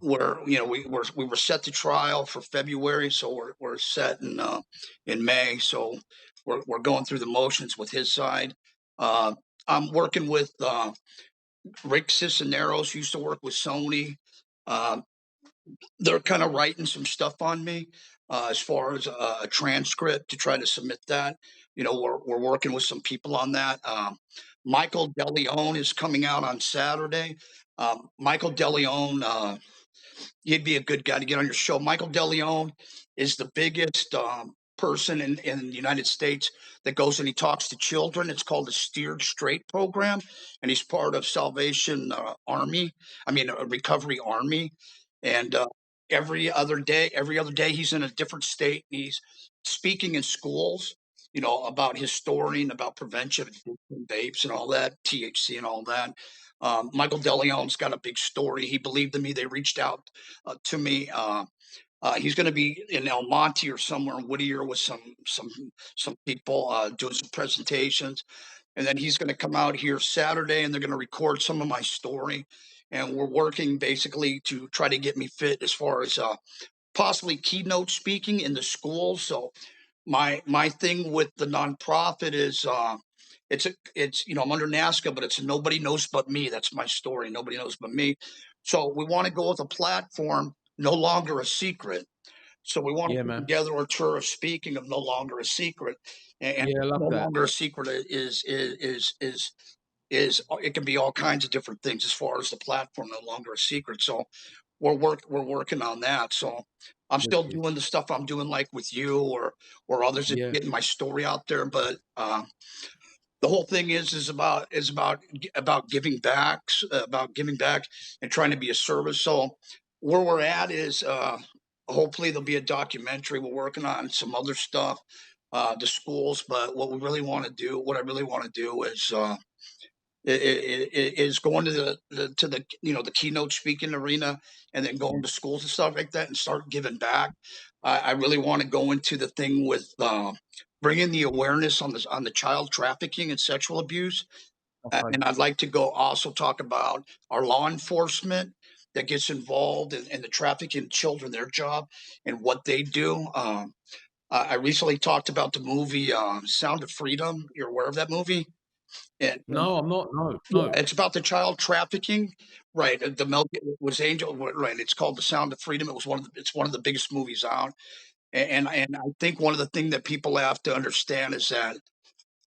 Where we were set to trial for February, so we're set in May. So we're going through the motions with his side. Uh, I'm working with Rick Cisneros, who used to work with Sony. Uh, they're kind of writing some stuff on me as far as a transcript to try to submit that. We're working with some people on that. Michael DeLeon is coming out on Saturday. Michael DeLeon, you'd be a good guy to get on your show. Michael DeLeon is the biggest person in the United States that goes and he talks to children. It's called the Steered Straight program, and he's part of Salvation Army. I mean, a Recovery Army, and every other day, he's in a different state. And he's speaking in schools. About his story and about prevention of addiction, vapes and all that, THC and all that. Michael DeLeon's got a big story. He believed in me. They reached out to me. He's going to be in El Monte or somewhere in Whittier with some people doing some presentations, and then he's going to come out here Saturday, and they're going to record some of my story. And we're working basically to try to get me fit as far as possibly keynote speaking in the schools. So my thing with the nonprofit is it's I'm under NAASCA, but it's nobody knows but me. That's my story. Nobody knows but me. So we want to go with a platform no longer a secret. So we want to Yeah, put man. together a tour of speaking of no longer a secret, and Yeah, I love no that. longer a secret is it can be all kinds of different things as far as the platform no longer a secret. So we're working on that. So I'm still Wicked. doing the stuff I'm doing like with you or others and Yeah. getting my story out there. But the whole thing is about giving back, and trying to be a service. So where we're at is hopefully there'll be a documentary. We're working on some other stuff, the schools. But what I really want to do is going to the the keynote speaking arena, and then going to schools and stuff like that and start giving back. I really want to go into the thing with bringing the awareness on the child trafficking and sexual abuse, Okay. and I'd like to go also talk about our law enforcement that gets involved in the trafficking of children, their job and what they do. I recently talked about the movie Sound of Freedom. You're aware of that movie? And No, I'm not. No, yeah, no. it's about the child trafficking, right? The Mel was Angel, right? It's called The Sound of Freedom. It's one of the biggest movies out, and I think one of the things that people have to understand is that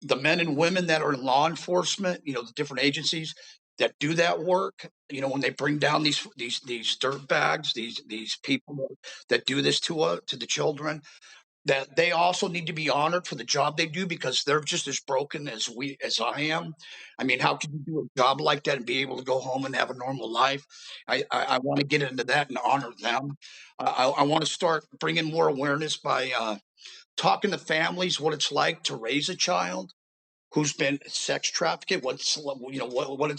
the men and women that are in law enforcement, the different agencies that do that work, when they bring down these dirt bags, these people that do this to the children, that they also need to be honored for the job they do because they're just as broken as I am. I mean, how can you do a job like that and be able to go home and have a normal life? I want to get into that and honor them. I want to start bringing more awareness by talking to families what it's like to raise a child who's been sex trafficked. What it's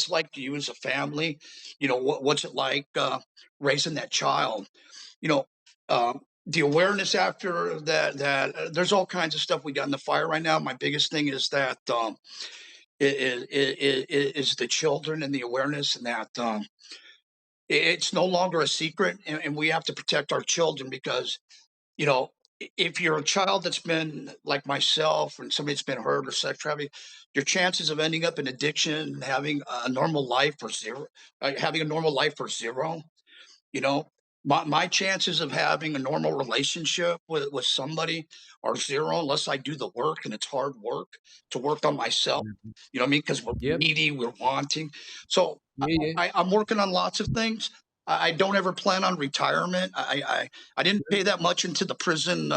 like to you as a family. What's it like raising that child? you know, the awareness after that, there's all kinds of stuff we got in the fire right now. My biggest thing is that is the children and the awareness, and that it's no longer a secret, and we have to protect our children because you know, if you're a child that's been like myself and somebody that's been hurt or sex trafficking, your chances of ending up in addiction and having a normal life are zero. Having a normal life are zero. You know, my chances of having a normal relationship with somebody are zero unless I do the work, and it's hard work to work on myself. Mhm. You know what I mean? Because we're Yep. needy, we're wanting. So Yeah, yeah. I'm working on lots of things. I don't ever plan on retirement. I didn't pay that much into the prison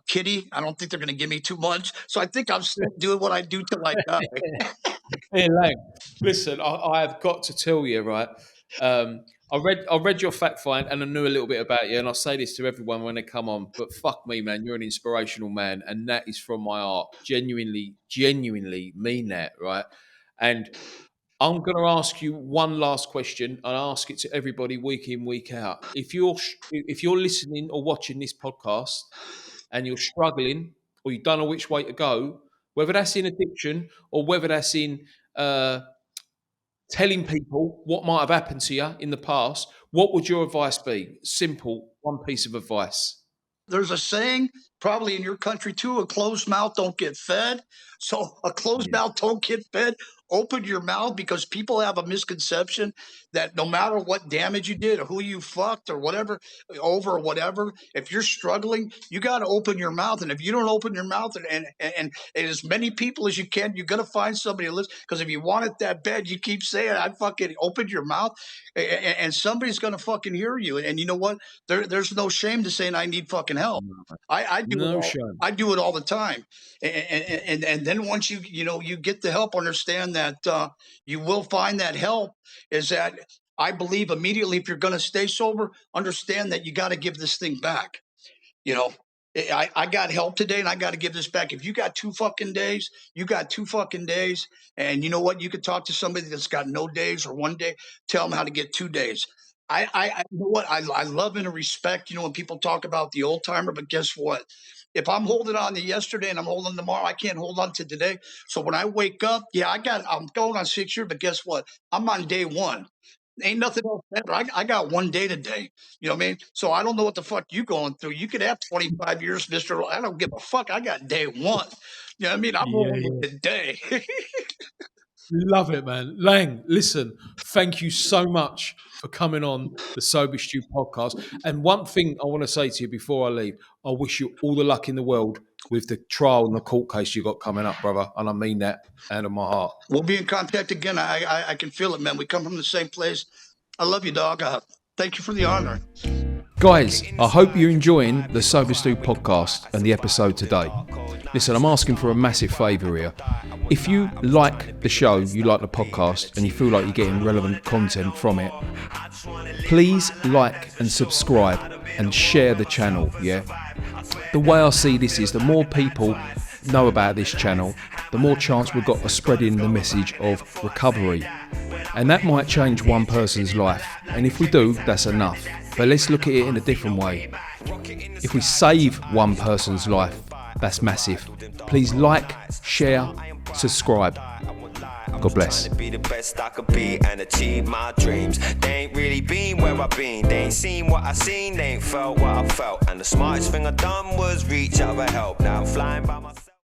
kitty. I don't think they're going to give me too much. So I think I'm still doing what I do till I die. Hey, Lang, listen, I have got to tell you, right? I read your fact find and I knew a little bit about you, and I say this to everyone when they come on. But fuck me, man, you're an inspirational man, and that is from my heart. Genuinely, genuinely mean that, right? And I'm going to ask you one last question. I ask it to everybody week in, week out. If you're listening or watching this podcast and you're struggling or you don't know which way to go, whether that's in addiction or whether that's in uh, telling people what might have happened to you in the past, what would your advice be? Simple, one piece of advice. There's a saying, probably in your country too, a closed mouth don't get fed. So a closed Yeah. mouth don't get fed. Open your mouth, because people have a misconception that no matter what damage you did or who you fucked or whatever, over or whatever, if you're struggling, you got to open your mouth. And if you don't open your mouth and as many people as you can, you're going to find somebody to listen. Because if you want it that bad, you keep saying, I fucking open your mouth, and somebody's going to fucking hear you. And you know what? There's no shame to saying I need fucking help. I do it No all. shame. I do it all the time. And then once you get the help, understand that you will find that help. Is that I believe immediately, if you're going to stay sober, understand that you got to give this thing back. You know, I got help today, and I got to give this back. If you got 2 fucking days, you got 2 fucking days. And you know what? You could talk to somebody that's got no days or 1 day. Tell them how to get 2 days. You know what? I love and respect, when people talk about the old timer, but guess what? If I'm holding on to yesterday and I'm holding tomorrow, I can't hold on to today. So when I wake up, yeah, I'm going on 6 years, but guess what? I'm on day 1. Ain't nothing else better. I got 1 day today. You know what I mean? So I don't know what the fuck you going through. You could have 25 years, Mister. I don't give a fuck. I got day 1. You know what I mean? I'm Yeah, rolling yeah. with the day. Love it, man. Lang, listen, thank you so much for coming on the SoberStu podcast. And one thing I want to say to you before I leave, I wish you all the luck in the world with the trial and the court case you got coming up, brother. And I mean that out of my heart. We'll be in contact again. I can feel it, man. We come from the same place. I love you, dog. Thank you for the honor. Guys, I hope you're enjoying the SoberStu podcast and the episode today. Listen, I'm asking for a massive favour here. If you like the show, you like the podcast, and you feel like you're getting relevant content from it, please like and subscribe and share the channel, yeah? The way I see this is the more people know about this channel, the more chance we've got of spreading the message of recovery. And that might change one person's life. And if we do, that's enough. But let's look at it in a different way. If we save one person's life, that's massive. Please like, share, subscribe. God bless. Be the best I could be and achieve my dreams. They ain't really been where I've been. They ain't seen what I seen. They ain't felt what I felt. And the smartest thing I done was reach out for help. Now I'm flying by myself.